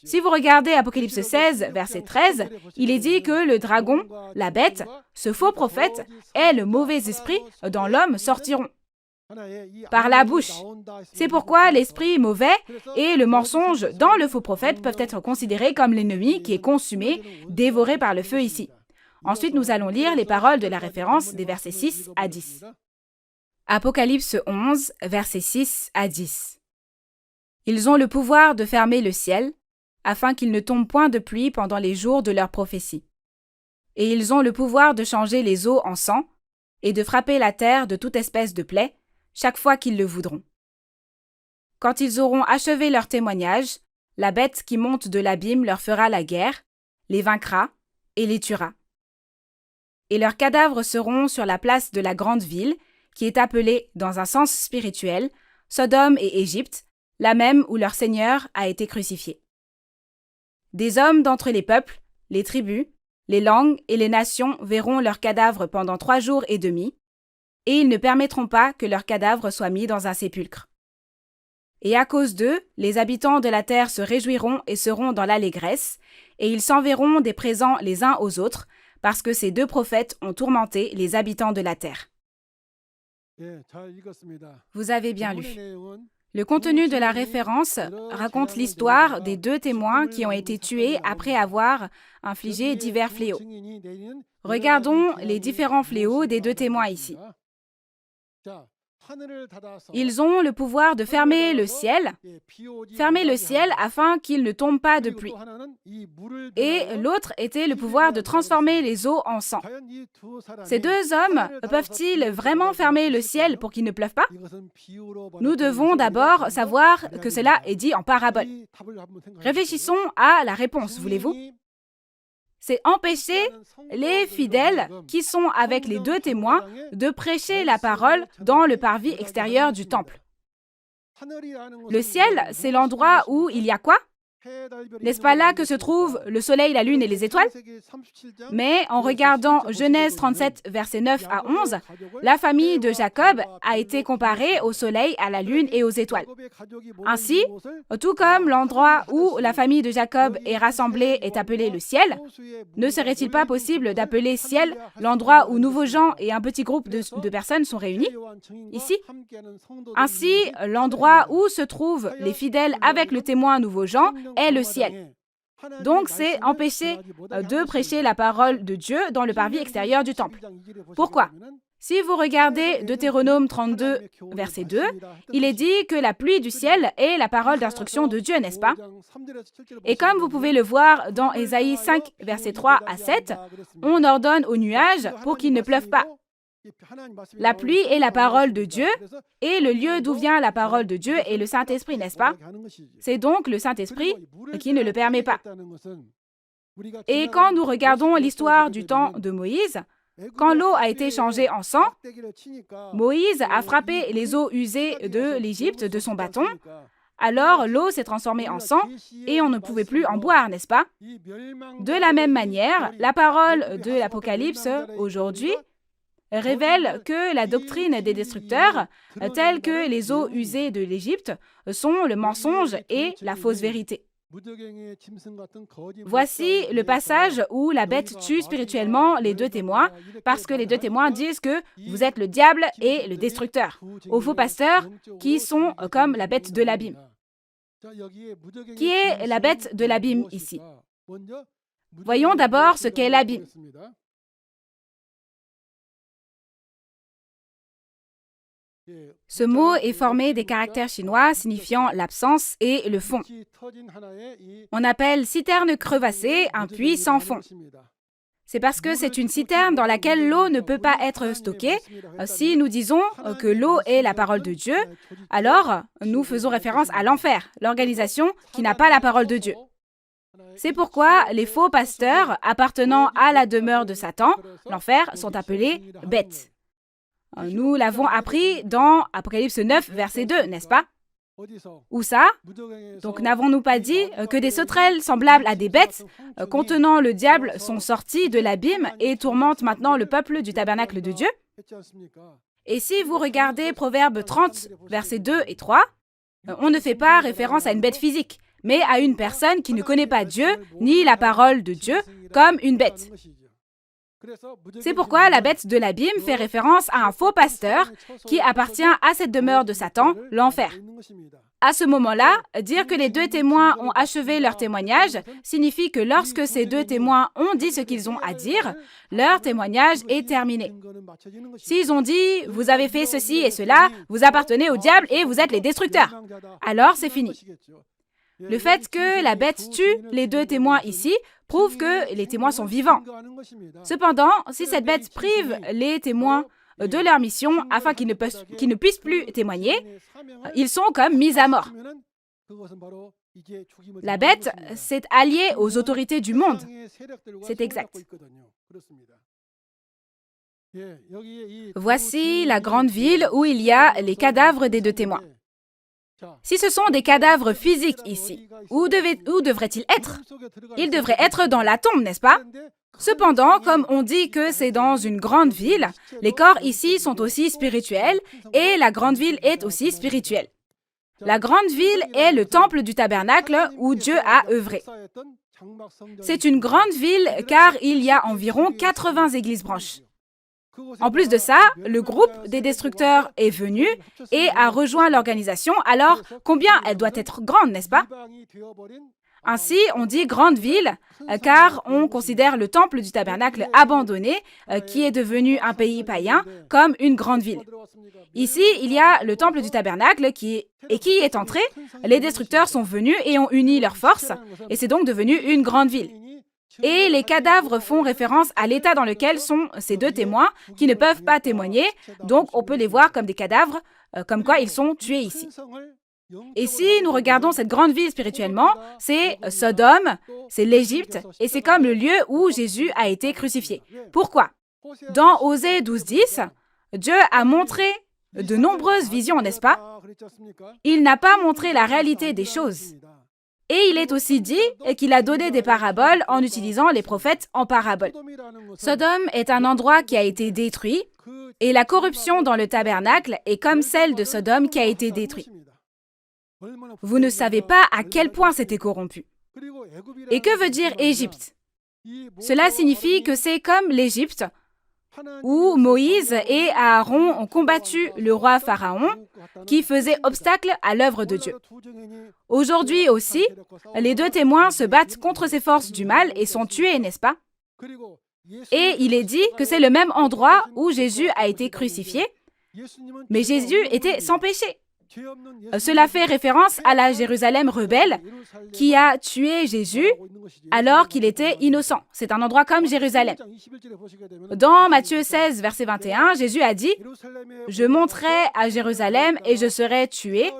Si vous regardez Apocalypse 16, verset 13, il est dit que le dragon, la bête, ce faux prophète, et le mauvais esprit dans l'homme sortiront par la bouche. C'est pourquoi l'esprit mauvais et le mensonge dans le faux prophète peuvent être considérés comme l'ennemi qui est consumé, dévoré par le feu ici. Ensuite, nous allons lire les paroles de la référence des versets 6 à 10. Apocalypse 11, versets 6 à 10. Ils ont le pouvoir de fermer le ciel, afin qu'il ne tombe point de pluie pendant les jours de leur prophétie. Et ils ont le pouvoir de changer les eaux en sang, et de frapper la terre de toute espèce de plaie, chaque fois qu'ils le voudront. Quand ils auront achevé leur témoignage, la bête qui monte de l'abîme leur fera la guerre, les vaincra et les tuera. Et leurs cadavres seront sur la place de la grande ville, qui est appelée, dans un sens spirituel, Sodome et Égypte, la même où leur Seigneur a été crucifié. Des hommes d'entre les peuples, les tribus, les langues et les nations verront leurs cadavres pendant 3 jours et demi, et ils ne permettront pas que leurs cadavres soient mis dans un sépulcre. Et à cause d'eux, les habitants de la terre se réjouiront et seront dans l'allégresse, et ils s'enverront des présents les uns aux autres, parce que ces 2 prophètes ont tourmenté les habitants de la terre. Vous avez bien lu. Le contenu de la référence raconte l'histoire des 2 témoins qui ont été tués après avoir infligé divers fléaux. Regardons les différents fléaux des 2 témoins ici. Ils ont le pouvoir de fermer le ciel afin qu'il ne tombe pas de pluie. Et l'autre était le pouvoir de transformer les eaux en sang. Ces 2 hommes peuvent-ils vraiment fermer le ciel pour qu'il ne pleuve pas? Nous devons d'abord savoir que cela est dit en parabole. Réfléchissons à la réponse, voulez-vous? C'est empêcher les fidèles qui sont avec les 2 témoins de prêcher la parole dans le parvis extérieur du temple. Le ciel, c'est l'endroit où il y a quoi? N'est-ce pas là que se trouvent le soleil, la lune et les étoiles? Mais en regardant Genèse 37, versets 9 à 11, la famille de Jacob a été comparée au soleil, à la lune et aux étoiles. Ainsi, tout comme l'endroit où la famille de Jacob est rassemblée est appelé le ciel, ne serait-il pas possible d'appeler ciel l'endroit où Nouveau Jean et un petit groupe de personnes sont réunis? Ici. Ainsi, l'endroit où se trouvent les fidèles avec le témoin Nouveau Jean est le ciel. Donc, c'est empêcher de prêcher la parole de Dieu dans le parvis extérieur du temple. Pourquoi? Si vous regardez Deutéronome 32, verset 2, il est dit que la pluie du ciel est la parole d'instruction de Dieu, n'est-ce pas? Et comme vous pouvez le voir dans Ésaïe 5, verset 3 à 7, on ordonne aux nuages pour qu'il ne pleuve pas. La pluie est la parole de Dieu, et le lieu d'où vient la parole de Dieu est le Saint-Esprit, n'est-ce pas? C'est donc le Saint-Esprit qui ne le permet pas. Et quand nous regardons l'histoire du temps de Moïse, quand l'eau a été changée en sang, Moïse a frappé les eaux usées de l'Égypte de son bâton, alors l'eau s'est transformée en sang et on ne pouvait plus en boire, n'est-ce pas? De la même manière, la parole de l'Apocalypse aujourd'hui révèle que la doctrine des destructeurs, telle que les eaux usées de l'Égypte, sont le mensonge et la fausse vérité. Voici le passage où la bête tue spirituellement les 2 témoins, parce que les 2 témoins disent que vous êtes le diable et le destructeur, aux faux pasteurs qui sont comme la bête de l'abîme. Qui est la bête de l'abîme ici? Voyons d'abord ce qu'est l'abîme. Ce mot est formé des caractères chinois signifiant l'absence et le fond. On appelle citerne crevassée un puits sans fond. C'est parce que c'est une citerne dans laquelle l'eau ne peut pas être stockée. Si nous disons que l'eau est la parole de Dieu, alors nous faisons référence à l'enfer, l'organisation qui n'a pas la parole de Dieu. C'est pourquoi les faux pasteurs appartenant à la demeure de Satan, l'enfer, sont appelés bêtes. Nous l'avons appris dans Apocalypse 9, verset 2, n'est-ce pas? Où ça? Donc n'avons-nous pas dit que des sauterelles semblables à des bêtes contenant le diable sont sorties de l'abîme et tourmentent maintenant le peuple du tabernacle de Dieu? Et si vous regardez Proverbe 30, versets 2 et 3, on ne fait pas référence à une bête physique, mais à une personne qui ne connaît pas Dieu ni la parole de Dieu comme une bête. C'est pourquoi la bête de l'abîme fait référence à un faux pasteur qui appartient à cette demeure de Satan, l'enfer. À ce moment-là, dire que les 2 témoins ont achevé leur témoignage signifie que lorsque ces 2 témoins ont dit ce qu'ils ont à dire, leur témoignage est terminé. S'ils ont dit « vous avez fait ceci et cela, vous appartenez au diable et vous êtes les destructeurs », alors c'est fini. Le fait que la bête tue les 2 témoins ici prouve que les témoins sont vivants. Cependant, si cette bête prive les témoins de leur mission afin qu'ils ne puissent plus témoigner, ils sont comme mis à mort. La bête s'est alliée aux autorités du monde. C'est exact. Voici la grande ville où il y a les cadavres des 2 témoins. Si ce sont des cadavres physiques ici, où devraient-ils être? Ils devraient être dans la tombe, n'est-ce pas? Cependant, comme on dit que c'est dans une grande ville, les corps ici sont aussi spirituels et la grande ville est aussi spirituelle. La grande ville est le temple du tabernacle où Dieu a œuvré. C'est une grande ville car il y a environ 80 églises branches. En plus de ça, le groupe des destructeurs est venu et a rejoint l'organisation, alors combien elle doit être grande, n'est-ce pas? Ainsi, on dit grande ville, car on considère le temple du tabernacle abandonné, qui est devenu un pays païen, comme une grande ville. Ici, il y a le temple du tabernacle qui est entré. Les destructeurs sont venus et ont uni leurs forces, et c'est donc devenu une grande ville. Et les cadavres font référence à l'état dans lequel sont ces 2 témoins qui ne peuvent pas témoigner, donc on peut les voir comme des cadavres, comme quoi ils sont tués ici. Et si nous regardons cette grande ville spirituellement, c'est Sodome, c'est l'Égypte, et c'est comme le lieu où Jésus a été crucifié. Pourquoi? Dans Osée 12:10, Dieu a montré de nombreuses visions, n'est-ce pas? Il n'a pas montré la réalité des choses. Et il est aussi dit qu'il a donné des paraboles en utilisant les prophètes en paraboles. Sodome est un endroit qui a été détruit, et la corruption dans le tabernacle est comme celle de Sodome qui a été détruite. Vous ne savez pas à quel point c'était corrompu. Et que veut dire Égypte? Cela signifie que c'est comme l'Égypte, où Moïse et Aaron ont combattu le roi Pharaon qui faisait obstacle à l'œuvre de Dieu. Aujourd'hui aussi, les 2 témoins se battent contre ces forces du mal et sont tués, n'est-ce pas? Et il est dit que c'est le même endroit où Jésus a été crucifié, mais Jésus était sans péché. Cela fait référence à la Jérusalem rebelle qui a tué Jésus alors qu'il était innocent. C'est un endroit comme Jérusalem. Dans Matthieu 16, verset 21, Jésus a dit « Je monterai à Jérusalem et je serai tué,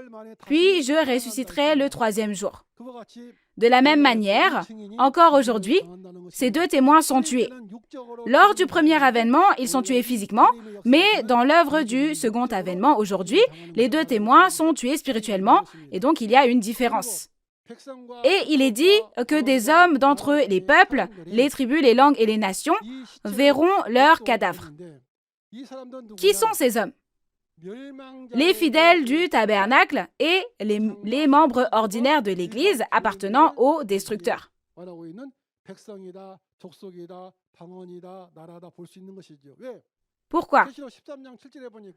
puis je ressusciterai le 3e jour. » De la même manière, encore aujourd'hui, ces 2 témoins sont tués. Lors du premier avènement, ils sont tués physiquement, mais dans l'œuvre du second avènement aujourd'hui, les 2 témoins sont tués spirituellement, et donc il y a une différence. Et il est dit que des hommes d'entre les peuples, les tribus, les langues et les nations verront leurs cadavres. Qui sont ces hommes? Les fidèles du tabernacle et les membres ordinaires de l'Église appartenant aux destructeurs. Pourquoi?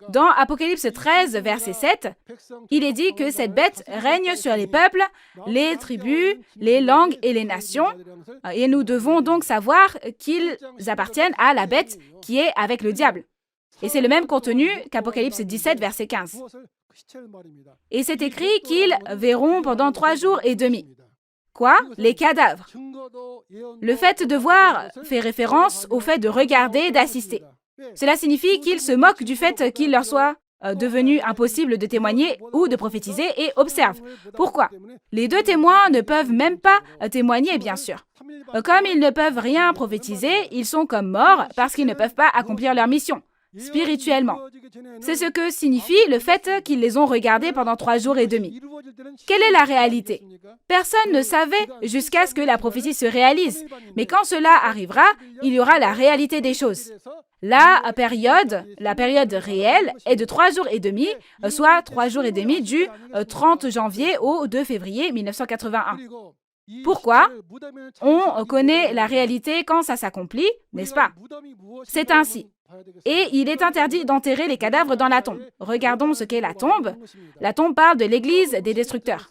Dans Apocalypse 13, verset 7, il est dit que cette bête règne sur les peuples, les tribus, les langues et les nations, et nous devons donc savoir qu'ils appartiennent à la bête qui est avec le diable. Et c'est le même contenu qu'Apocalypse 17, verset 15. Et c'est écrit qu'ils verront pendant 3 jours et demi. Quoi? Les cadavres. Le fait de voir fait référence au fait de regarder, d'assister. Cela signifie qu'ils se moquent du fait qu'il leur soit devenu impossible de témoigner ou de prophétiser et observent. Pourquoi? Les 2 témoins ne peuvent même pas témoigner, bien sûr. Comme ils ne peuvent rien prophétiser, ils sont comme morts parce qu'ils ne peuvent pas accomplir leur mission. Spirituellement. C'est ce que signifie le fait qu'ils les ont regardés pendant 3 jours et demi. Quelle est la réalité? Personne ne savait jusqu'à ce que la prophétie se réalise. Mais quand cela arrivera, il y aura la réalité des choses. La période réelle est de 3 jours et demi, soit 3 jours et demi du 30 janvier au 2 février 1981. Pourquoi? On connaît la réalité quand ça s'accomplit, n'est-ce pas? C'est ainsi. Et il est interdit d'enterrer les cadavres dans la tombe. Regardons ce qu'est la tombe. La tombe parle de l'église des destructeurs.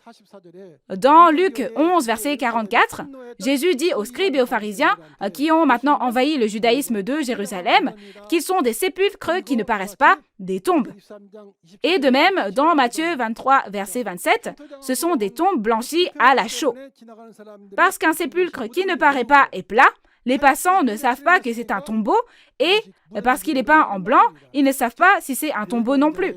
Dans Luc 11, verset 44, Jésus dit aux scribes et aux pharisiens qui ont maintenant envahi le judaïsme de Jérusalem qu'ils sont des sépulcres qui ne paraissent pas des tombes. Et de même, dans Matthieu 23, verset 27, ce sont des tombes blanchies à la chaux. Parce qu'un sépulcre qui ne paraît pas est plat, les passants ne savent pas que c'est un tombeau et parce qu'il est peint en blanc, ils ne savent pas si c'est un tombeau non plus.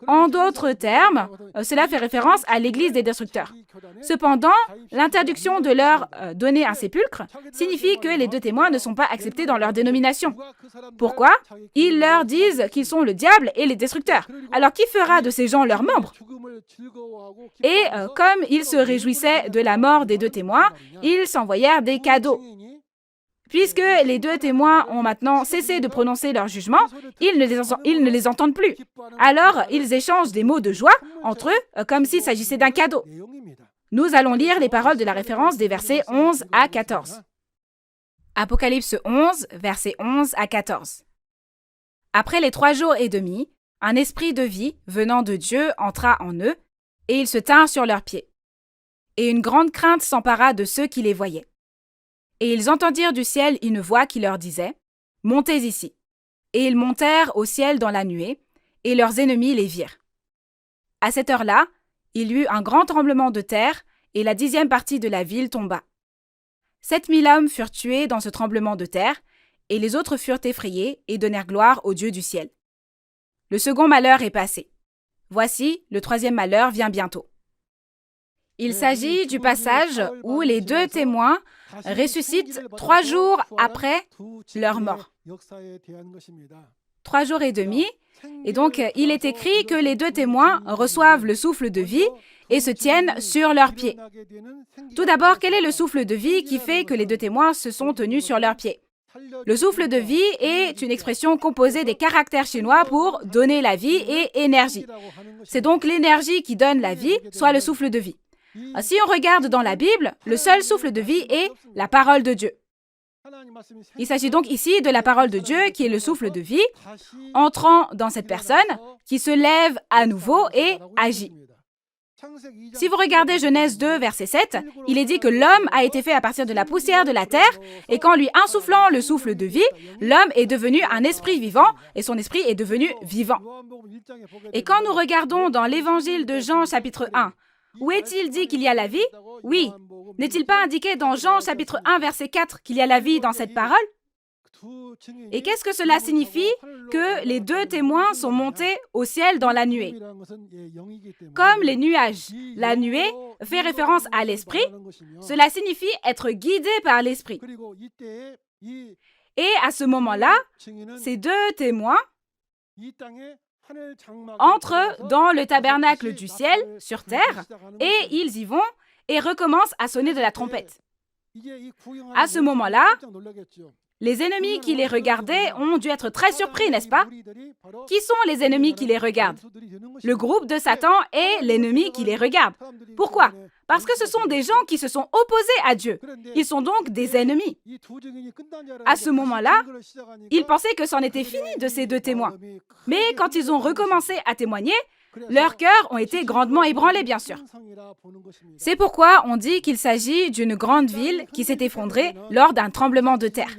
En d'autres termes, cela fait référence à l'église des destructeurs. Cependant, l'interdiction de leur donner un sépulcre signifie que les deux témoins ne sont pas acceptés dans leur dénomination. Pourquoi? Ils leur disent qu'ils sont le diable et les destructeurs. Alors qui fera de ces gens leurs membres? Et comme ils se réjouissaient de la mort des deux témoins, ils s'envoyèrent des cadeaux. Puisque les deux témoins ont maintenant cessé de prononcer leur jugement, ils ne les entendent plus. Alors, ils échangent des mots de joie entre eux, comme s'il s'agissait d'un cadeau. Nous allons lire les paroles de la référence des versets 11 à 14. Apocalypse 11, versets 11 à 14. Après les 3 jours et demi, un esprit de vie venant de Dieu entra en eux, et ils se tinrent sur leurs pieds. Et une grande crainte s'empara de ceux qui les voyaient. Et ils entendirent du ciel une voix qui leur disait « Montez ici ». Et ils montèrent au ciel dans la nuée, et leurs ennemis les virent. À cette heure-là, il y eut un grand tremblement de terre, et la 10e partie de la ville tomba. 7000 hommes furent tués dans ce tremblement de terre, et les autres furent effrayés et donnèrent gloire au Dieu du ciel. Le second malheur est passé. Voici, le 3e malheur vient bientôt. Il s'agit du passage où les deux témoins ressuscitent 3 jours après leur mort. 3 jours et demi. Et donc, il est écrit que les deux témoins reçoivent le souffle de vie et se tiennent sur leurs pieds. Tout d'abord, quel est le souffle de vie qui fait que les deux témoins se sont tenus sur leurs pieds? Le souffle de vie est une expression composée des caractères chinois pour donner la vie et énergie. C'est donc l'énergie qui donne la vie, soit le souffle de vie. Si on regarde dans la Bible, le seul souffle de vie est la parole de Dieu. Il s'agit donc ici de la parole de Dieu qui est le souffle de vie, entrant dans cette personne qui se lève à nouveau et agit. Si vous regardez Genèse 2, verset 7, il est dit que l'homme a été fait à partir de la poussière de la terre et qu'en lui insufflant le souffle de vie, l'homme est devenu un esprit vivant et son esprit est devenu vivant. Et quand nous regardons dans l'évangile de Jean chapitre 1, où est-il dit qu'il y a la vie? Oui. N'est-il pas indiqué dans Jean chapitre 1, verset 4 qu'il y a la vie dans cette parole? Et qu'est-ce que cela signifie que les deux témoins sont montés au ciel dans la nuée? Comme les nuages, la nuée fait référence à l'esprit, cela signifie être guidé par l'esprit. Et à ce moment-là, ces deux témoins entrent dans le tabernacle du ciel, sur terre, et ils y vont et recommencent à sonner de la trompette. À ce moment-là, les ennemis qui les regardaient ont dû être très surpris, n'est-ce pas? Qui sont les ennemis qui les regardent? Le groupe de Satan est l'ennemi qui les regarde. Pourquoi? Parce que ce sont des gens qui se sont opposés à Dieu. Ils sont donc des ennemis. À ce moment-là, ils pensaient que c'en était fini de ces deux témoins. Mais quand ils ont recommencé à témoigner, leurs cœurs ont été grandement ébranlés, bien sûr. C'est pourquoi on dit qu'il s'agit d'une grande ville qui s'est effondrée lors d'un tremblement de terre.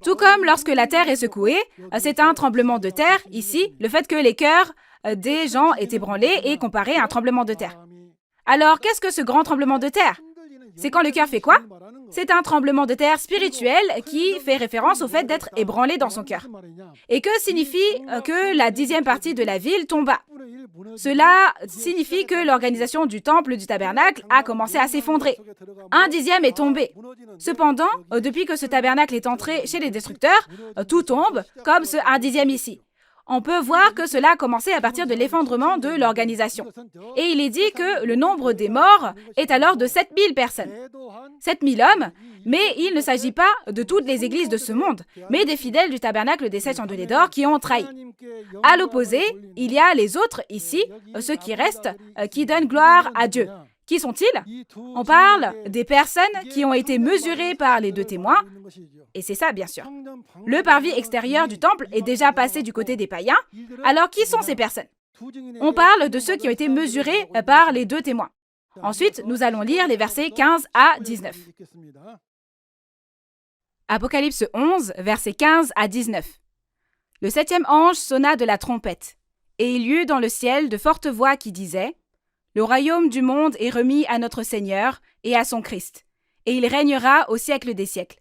Tout comme lorsque la terre est secouée, c'est un tremblement de terre, ici, le fait que les cœurs des gens est ébranlés est comparé à un tremblement de terre. Alors, qu'est-ce que ce grand tremblement de terre? C'est quand le cœur fait quoi? C'est un tremblement de terre spirituel qui fait référence au fait d'être ébranlé dans son cœur. Et que signifie que la 10e partie de la ville tomba? Cela signifie que l'organisation du temple du tabernacle a commencé à s'effondrer. 1/10 est tombé. Cependant, depuis que ce tabernacle est entré chez les destructeurs, tout tombe, comme ce 1/10 ici. On peut voir que cela a commencé à partir de l'effondrement de l'organisation. Et il est dit que le nombre des morts est alors de 7000 personnes. 7000 hommes, mais il ne s'agit pas de toutes les églises de ce monde, mais des fidèles du tabernacle des 7 chandeliers d'or qui ont trahi. À l'opposé, il y a les autres ici, ceux qui restent, qui donnent gloire à Dieu. Qui sont-ils? On parle des personnes qui ont été mesurées par les deux témoins, et c'est ça bien sûr. Le parvis extérieur du temple est déjà passé du côté des païens, alors qui sont ces personnes? On parle de ceux qui ont été mesurés par les deux témoins. Ensuite, nous allons lire les versets 15 à 19. Apocalypse 11, versets 15 à 19. Le 7e ange sonna de la trompette, et il y eut dans le ciel de fortes voix qui disaient: le royaume du monde est remis à notre Seigneur et à son Christ, et il régnera au siècle des siècles.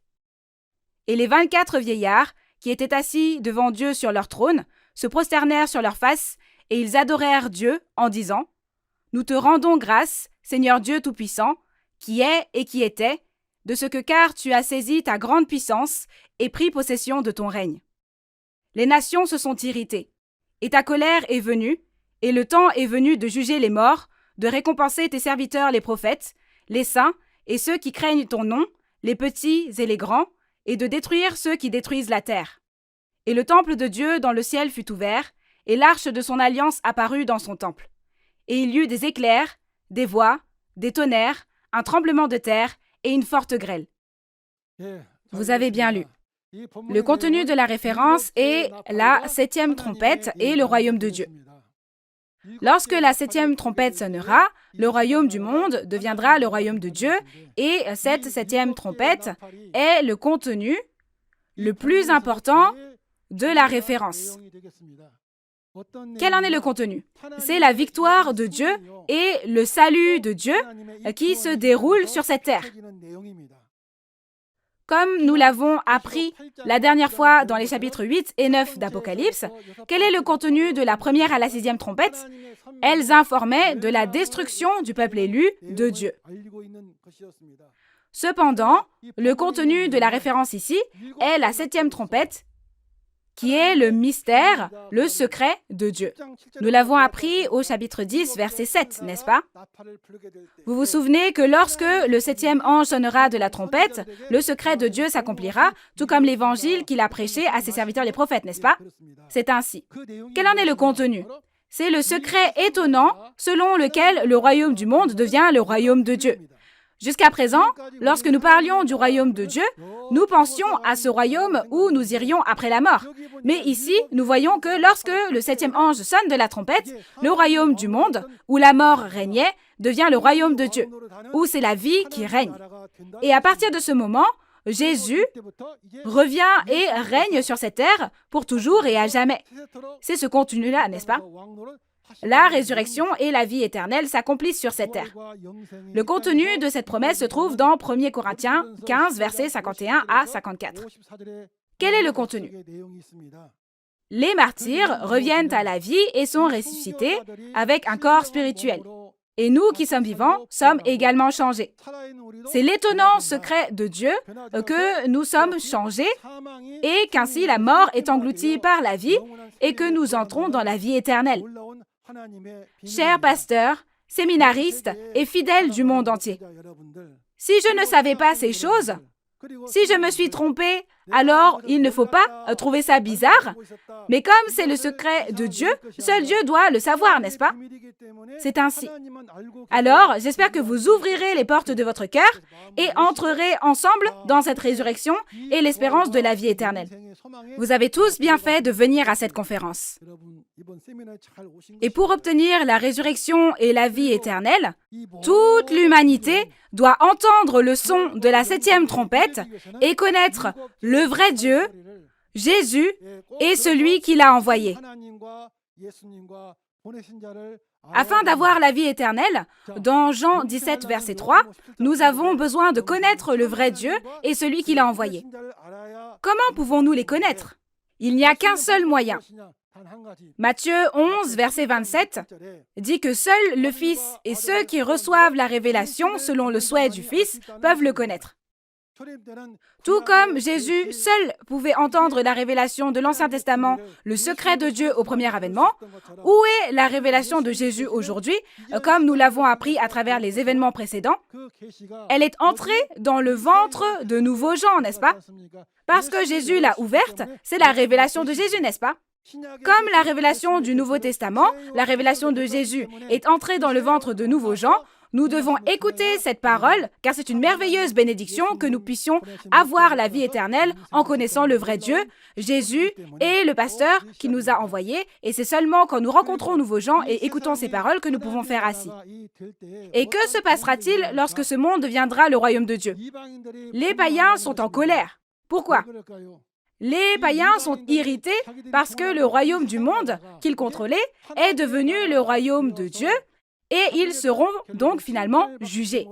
Et les 24 vieillards, qui étaient assis devant Dieu sur leur trône, se prosternèrent sur leurs faces et ils adorèrent Dieu en disant « Nous te rendons grâce, Seigneur Dieu Tout-Puissant, qui est et qui était, de ce que car tu as saisi ta grande puissance et pris possession de ton règne. Les nations se sont irritées, et ta colère est venue, et le temps est venu de juger les morts, de récompenser tes serviteurs les prophètes, les saints et ceux qui craignent ton nom, les petits et les grands, et de détruire ceux qui détruisent la terre. Et le temple de Dieu dans le ciel fut ouvert, et l'arche de son alliance apparut dans son temple. Et il y eut des éclairs, des voix, des tonnerres, un tremblement de terre et une forte grêle. Vous avez bien lu. Le contenu de la référence est la 7e trompette et le royaume de Dieu. Lorsque la 7e trompette sonnera, le royaume du monde deviendra le royaume de Dieu et cette 7e trompette est le contenu le plus important de la référence. Quel en est le contenu? C'est la victoire de Dieu et le salut de Dieu qui se déroule sur cette terre. Comme nous l'avons appris la dernière fois dans les chapitres 8 et 9 d'Apocalypse, quel est le contenu de la première à la 6e trompette? Elles informaient de la destruction du peuple élu de Dieu. Cependant, le contenu de la référence ici est la 7e trompette, qui est le mystère, le secret de Dieu. Nous l'avons appris au chapitre 10, verset 7, n'est-ce pas? Vous vous souvenez que lorsque le 7e ange sonnera de la trompette, le secret de Dieu s'accomplira, tout comme l'évangile qu'il a prêché à ses serviteurs les prophètes, n'est-ce pas? C'est ainsi. Quel en est le contenu? C'est le secret étonnant selon lequel le royaume du monde devient le royaume de Dieu. Jusqu'à présent, lorsque nous parlions du royaume de Dieu, nous pensions à ce royaume où nous irions après la mort. Mais ici, nous voyons que lorsque le 7e ange sonne de la trompette, le royaume du monde, où la mort régnait, devient le royaume de Dieu, où c'est la vie qui règne. Et à partir de ce moment, Jésus revient et règne sur cette terre pour toujours et à jamais. C'est ce contenu-là, n'est-ce pas? La résurrection et la vie éternelle s'accomplissent sur cette terre. Le contenu de cette promesse se trouve dans 1 Corinthiens 15, versets 51 à 54. Quel est le contenu? Les martyrs reviennent à la vie et sont ressuscités avec un corps spirituel. Et nous qui sommes vivants sommes également changés. C'est l'étonnant secret de Dieu que nous sommes changés et qu'ainsi la mort est engloutie par la vie et que nous entrons dans la vie éternelle. Chers pasteurs, séminaristes et fidèles du monde entier, si je ne savais pas ces choses, si je me suis trompé, alors il ne faut pas trouver ça bizarre, mais comme c'est le secret de Dieu, seul Dieu doit le savoir, n'est-ce pas? C'est ainsi. Alors, j'espère que vous ouvrirez les portes de votre cœur et entrerez ensemble dans cette résurrection et l'espérance de la vie éternelle. Vous avez tous bien fait de venir à cette conférence. Et pour obtenir la résurrection et la vie éternelle, toute l'humanité doit entendre le son de la 7e trompette et connaître le vrai Dieu, Jésus, et celui qui l'a envoyé. Afin d'avoir la vie éternelle, dans Jean 17, verset 3, nous avons besoin de connaître le vrai Dieu et celui qui l'a envoyé. Comment pouvons-nous les connaître? Il n'y a qu'un seul moyen. Matthieu 11, verset 27, dit que seul le Fils et ceux qui reçoivent la révélation selon le souhait du Fils peuvent le connaître. Tout comme Jésus seul pouvait entendre la révélation de l'Ancien Testament, le secret de Dieu au premier avènement, où est la révélation de Jésus aujourd'hui, comme nous l'avons appris à travers les événements précédents? Elle est entrée dans le ventre de nouveaux gens, n'est-ce pas? Parce que Jésus l'a ouverte, c'est la révélation de Jésus, n'est-ce pas? Comme la révélation du Nouveau Testament, la révélation de Jésus est entrée dans le ventre de nouveaux gens, nous devons écouter cette parole, car c'est une merveilleuse bénédiction que nous puissions avoir la vie éternelle en connaissant le vrai Dieu, Jésus et le pasteur qui nous a envoyés. Et c'est seulement quand nous rencontrons nouveaux gens et écoutons ces paroles que nous pouvons faire ainsi. Et que se passera-t-il lorsque ce monde deviendra le royaume de Dieu? Les païens sont en colère. Pourquoi? Les païens sont irrités parce que le royaume du monde qu'ils contrôlaient est devenu le royaume de Dieu et ils seront donc finalement jugés.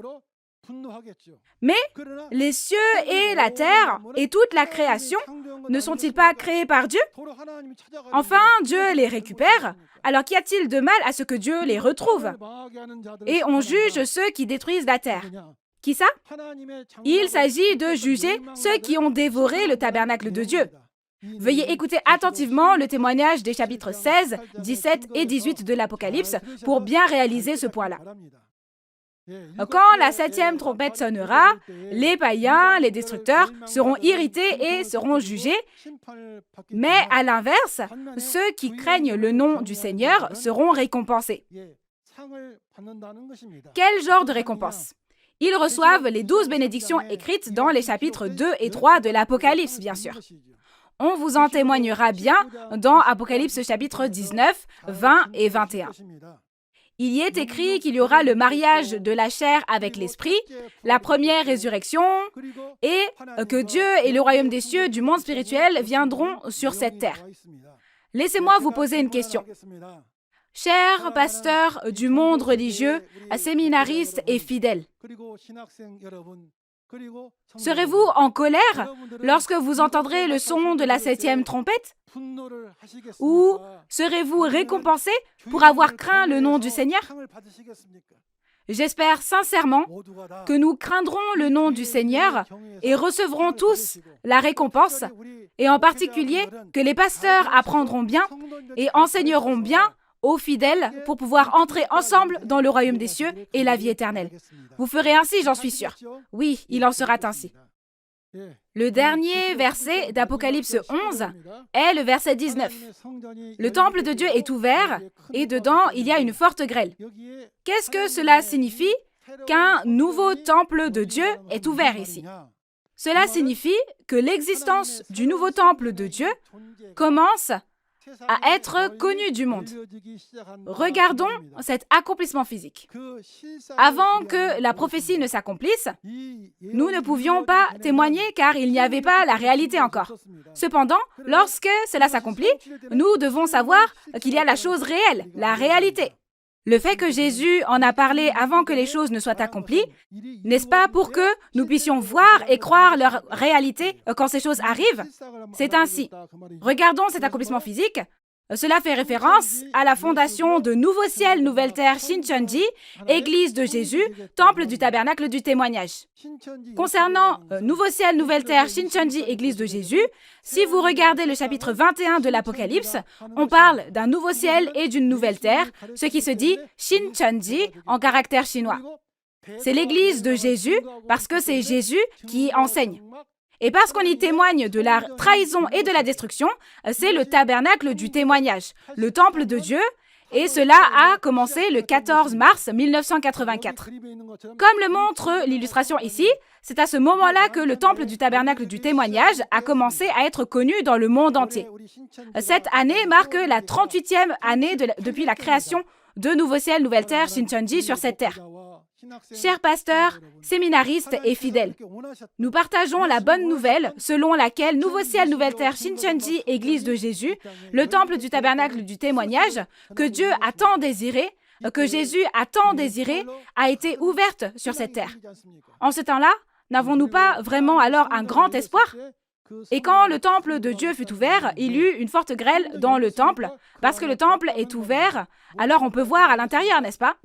Mais les cieux et la terre et toute la création ne sont-ils pas créés par Dieu? Enfin, Dieu les récupère. Alors qu'y a-t-il de mal à ce que Dieu les retrouve? Et on juge ceux qui détruisent la terre. Qui ça? Il s'agit de juger ceux qui ont dévoré le tabernacle de Dieu. Veuillez écouter attentivement le témoignage des chapitres 16, 17 et 18 de l'Apocalypse pour bien réaliser ce point-là. Quand la 7e trompette sonnera, les païens, les destructeurs seront irrités et seront jugés, mais à l'inverse, ceux qui craignent le nom du Seigneur seront récompensés. Quel genre de récompense? Ils reçoivent les 12 bénédictions écrites dans les chapitres 2 et 3 de l'Apocalypse, bien sûr. On vous en témoignera bien dans Apocalypse chapitre 19, 20 et 21. Il y est écrit qu'il y aura le mariage de la chair avec l'esprit, la première résurrection, et que Dieu et le royaume des cieux du monde spirituel viendront sur cette terre. Laissez-moi vous poser une question. Chers pasteurs du monde religieux, séminaristes et fidèles, serez-vous en colère lorsque vous entendrez le son de la 7e trompette? Ou serez-vous récompensés pour avoir craint le nom du Seigneur? J'espère sincèrement que nous craindrons le nom du Seigneur et recevrons tous la récompense, et en particulier que les pasteurs apprendront bien et enseigneront bien aux fidèles pour pouvoir entrer ensemble dans le royaume des cieux et la vie éternelle. Vous ferez ainsi, j'en suis sûr. Oui, il en sera ainsi. Le dernier verset d'Apocalypse 11 est le verset 19. Le temple de Dieu est ouvert et dedans il y a une forte grêle. Qu'est-ce que cela signifie qu'un nouveau temple de Dieu est ouvert ici? Cela signifie que l'existence du nouveau temple de Dieu commence à être connu du monde. Regardons cet accomplissement physique. Avant que la prophétie ne s'accomplisse, nous ne pouvions pas témoigner car il n'y avait pas la réalité encore. Cependant, lorsque cela s'accomplit, nous devons savoir qu'il y a la chose réelle, la réalité. Le fait que Jésus en a parlé avant que les choses ne soient accomplies, n'est-ce pas pour que nous puissions voir et croire leur réalité quand ces choses arrivent? C'est ainsi. Regardons cet accomplissement physique. Cela fait référence à la fondation de Nouveau Ciel, Nouvelle Terre, Shincheonji, Église de Jésus, Temple du Tabernacle du Témoignage. Concernant Nouveau Ciel, Nouvelle Terre, Shincheonji, Église de Jésus, si vous regardez le chapitre 21 de l'Apocalypse, on parle d'un nouveau ciel et d'une nouvelle terre, ce qui se dit Shincheonji en caractère chinois. C'est l'Église de Jésus parce que c'est Jésus qui enseigne. Et parce qu'on y témoigne de la trahison et de la destruction, c'est le tabernacle du témoignage, le temple de Dieu, et cela a commencé le 14 mars 1984. Comme le montre l'illustration ici, c'est à ce moment-là que le temple du tabernacle du témoignage a commencé à être connu dans le monde entier. Cette année marque la 38e année depuis la création de Nouveau Ciel, Nouvelle Terre, Shincheonji sur cette terre. Chers pasteurs, séminaristes et fidèles, nous partageons la bonne nouvelle selon laquelle Nouveau Ciel, Nouvelle Terre, Shincheonji, Église de Jésus, le temple du tabernacle du témoignage, que Dieu a tant désiré, que Jésus a tant désiré, a été ouverte sur cette terre. En ce temps-là, n'avons-nous pas vraiment alors un grand espoir? Et quand le temple de Dieu fut ouvert, il y eut une forte grêle dans le temple. Parce que le temple est ouvert, alors on peut voir à l'intérieur, n'est-ce pas?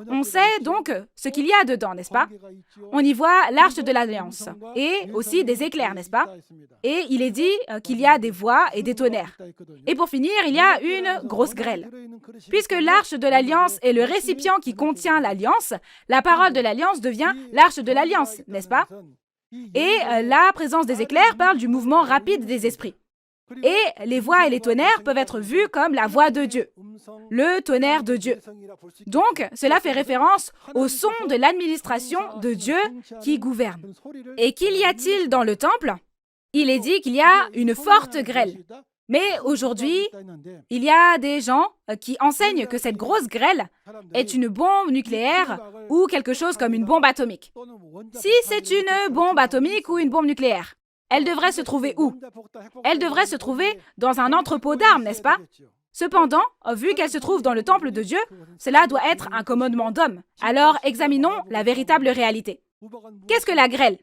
On sait donc ce qu'il y a dedans, n'est-ce pas? On y voit l'arche de l'Alliance et aussi des éclairs, n'est-ce pas? Et il est dit qu'il y a des voix et des tonnerres. Et pour finir, il y a une grosse grêle. Puisque l'arche de l'Alliance est le récipient qui contient l'Alliance, la parole de l'Alliance devient l'arche de l'Alliance, n'est-ce pas? Et la présence des éclairs parle du mouvement rapide des esprits. Et les voix et les tonnerres peuvent être vus comme la voix de Dieu, le tonnerre de Dieu. Donc, cela fait référence au son de l'administration de Dieu qui gouverne. Et qu'il y a-t-il dans le temple? Il est dit qu'il y a une forte grêle. Mais aujourd'hui, il y a des gens qui enseignent que cette grosse grêle est une bombe nucléaire ou quelque chose comme une bombe atomique. Si c'est une bombe atomique ou une bombe nucléaire, elle devrait se trouver où? Elle devrait se trouver dans un entrepôt d'armes, n'est-ce pas? Cependant, vu qu'elle se trouve dans le temple de Dieu, cela doit être un commandement d'homme. Alors, examinons la véritable réalité. Qu'est-ce que la grêle?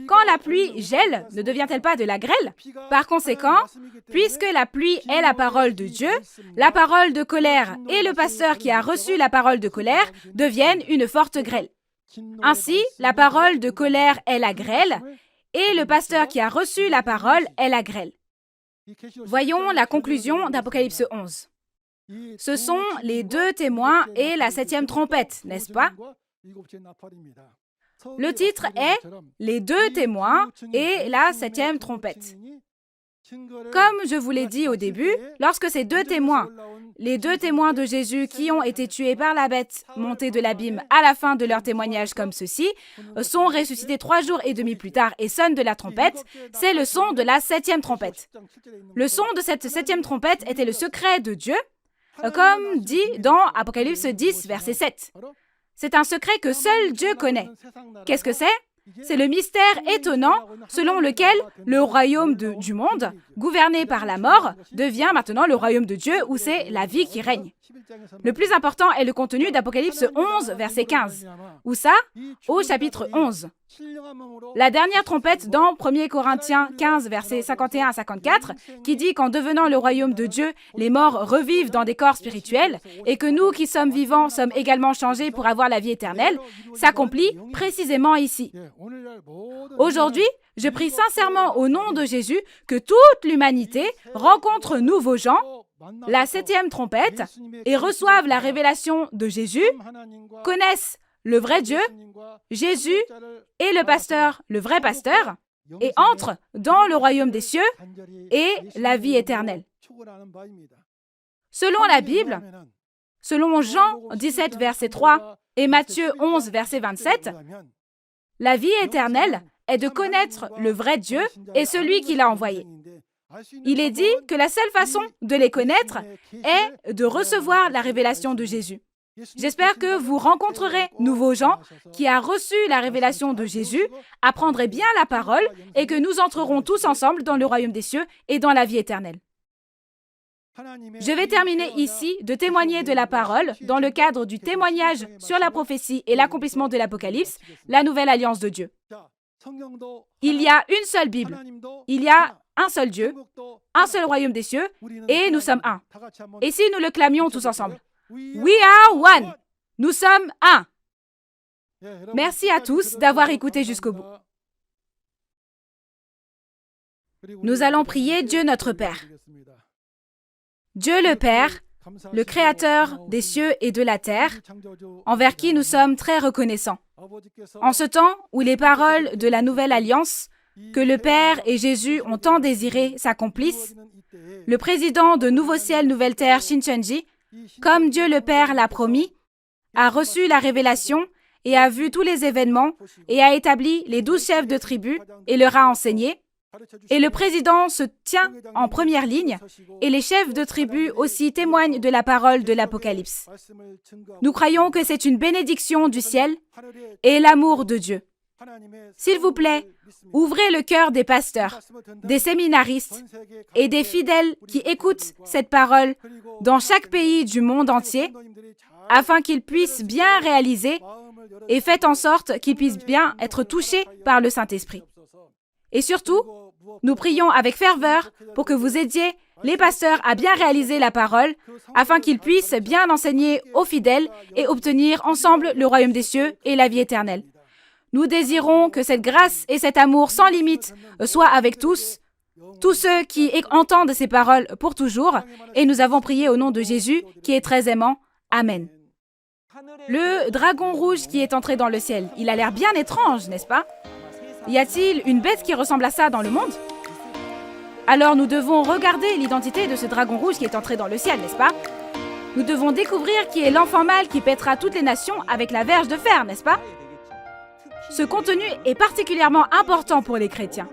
Quand la pluie gèle, ne devient-elle pas de la grêle? Par conséquent, puisque la pluie est la parole de Dieu, la parole de colère et le pasteur qui a reçu la parole de colère deviennent une forte grêle. Ainsi, la parole de colère est la grêle et le pasteur qui a reçu la parole est la grêle. Voyons la conclusion d'Apocalypse 11. Ce sont les 2 témoins et la 7e trompette, n'est-ce pas? Le titre est « Les 2 témoins et la 7e trompette ». Comme je vous l'ai dit au début, lorsque ces 2 témoins, les 2 témoins de Jésus qui ont été tués par la bête montée de l'abîme à la fin de leur témoignage comme ceci, sont ressuscités 3 jours et demi plus tard et sonnent de la trompette, c'est le son de la 7e trompette. Le son de cette 7e trompette était le secret de Dieu, comme dit dans Apocalypse 10, verset 7. C'est un secret que seul Dieu connaît. Qu'est-ce que c'est? C'est le mystère étonnant selon lequel le royaume du monde, gouverné par la mort, devient maintenant le royaume de Dieu où c'est la vie qui règne. Le plus important est le contenu d'Apocalypse 11, verset 15. Où ça? Au chapitre 11. La dernière trompette dans 1 Corinthiens 15, versets 51 à 54, qui dit qu'en devenant le royaume de Dieu, les morts revivent dans des corps spirituels et que nous qui sommes vivants sommes également changés pour avoir la vie éternelle, s'accomplit précisément ici. Aujourd'hui, je prie sincèrement au nom de Jésus que toute l'humanité rencontre nouveaux gens, la 7e trompette, et reçoivent la révélation de Jésus, connaissent le vrai Dieu, Jésus et le pasteur, le vrai pasteur, et entrent dans le royaume des cieux et la vie éternelle. Selon la Bible, selon Jean 17, verset 3 et Matthieu 11, verset 27, la vie éternelle est de connaître le vrai Dieu et celui qui l'a envoyé. Il est dit que la seule façon de les connaître est de recevoir la révélation de Jésus. J'espère que vous rencontrerez nouveaux gens qui a reçu la révélation de Jésus, apprendrez bien la parole et que nous entrerons tous ensemble dans le royaume des cieux et dans la vie éternelle. Je vais terminer ici de témoigner de la parole dans le cadre du témoignage sur la prophétie et l'accomplissement de l'Apocalypse, la nouvelle alliance de Dieu. Il y a une seule Bible, il y a un seul Dieu, un seul royaume des cieux, et nous sommes un. Et si nous le clamions tous ensemble? We are one. Nous sommes un. Merci à tous d'avoir écouté jusqu'au bout. Nous allons prier Dieu notre Père. Dieu le Père, le Créateur des cieux et de la terre, envers qui nous sommes très reconnaissants. En ce temps où les paroles de la nouvelle alliance que le Père et Jésus ont tant désiré s'accomplissent, le président de Nouveau Ciel, Nouvelle Terre, Shincheonji, comme Dieu le Père l'a promis, a reçu la révélation et a vu tous les événements et a établi les 12 chefs de tribu et leur a enseigné. Et le président se tient en première ligne et les chefs de tribu aussi témoignent de la parole de l'Apocalypse. Nous croyons que c'est une bénédiction du ciel et l'amour de Dieu. S'il vous plaît, ouvrez le cœur des pasteurs, des séminaristes et des fidèles qui écoutent cette parole dans chaque pays du monde entier afin qu'ils puissent bien réaliser et faites en sorte qu'ils puissent bien être touchés par le Saint-Esprit. Et surtout, nous prions avec ferveur pour que vous aidiez les pasteurs à bien réaliser la parole afin qu'ils puissent bien enseigner aux fidèles et obtenir ensemble le royaume des cieux et la vie éternelle. Nous désirons que cette grâce et cet amour sans limite soient avec tous ceux qui entendent ces paroles pour toujours, et nous avons prié au nom de Jésus qui est très aimant. Amen. Le dragon rouge qui est entré dans le ciel, il a l'air bien étrange, n'est-ce pas? Y a-t-il une bête qui ressemble à ça dans le monde? Alors nous devons regarder l'identité de ce dragon rouge qui est entré dans le ciel, n'est-ce pas? Nous devons découvrir qui est l'enfant mâle qui pètera toutes les nations avec la verge de fer, n'est-ce pas? Ce contenu est particulièrement important pour les chrétiens.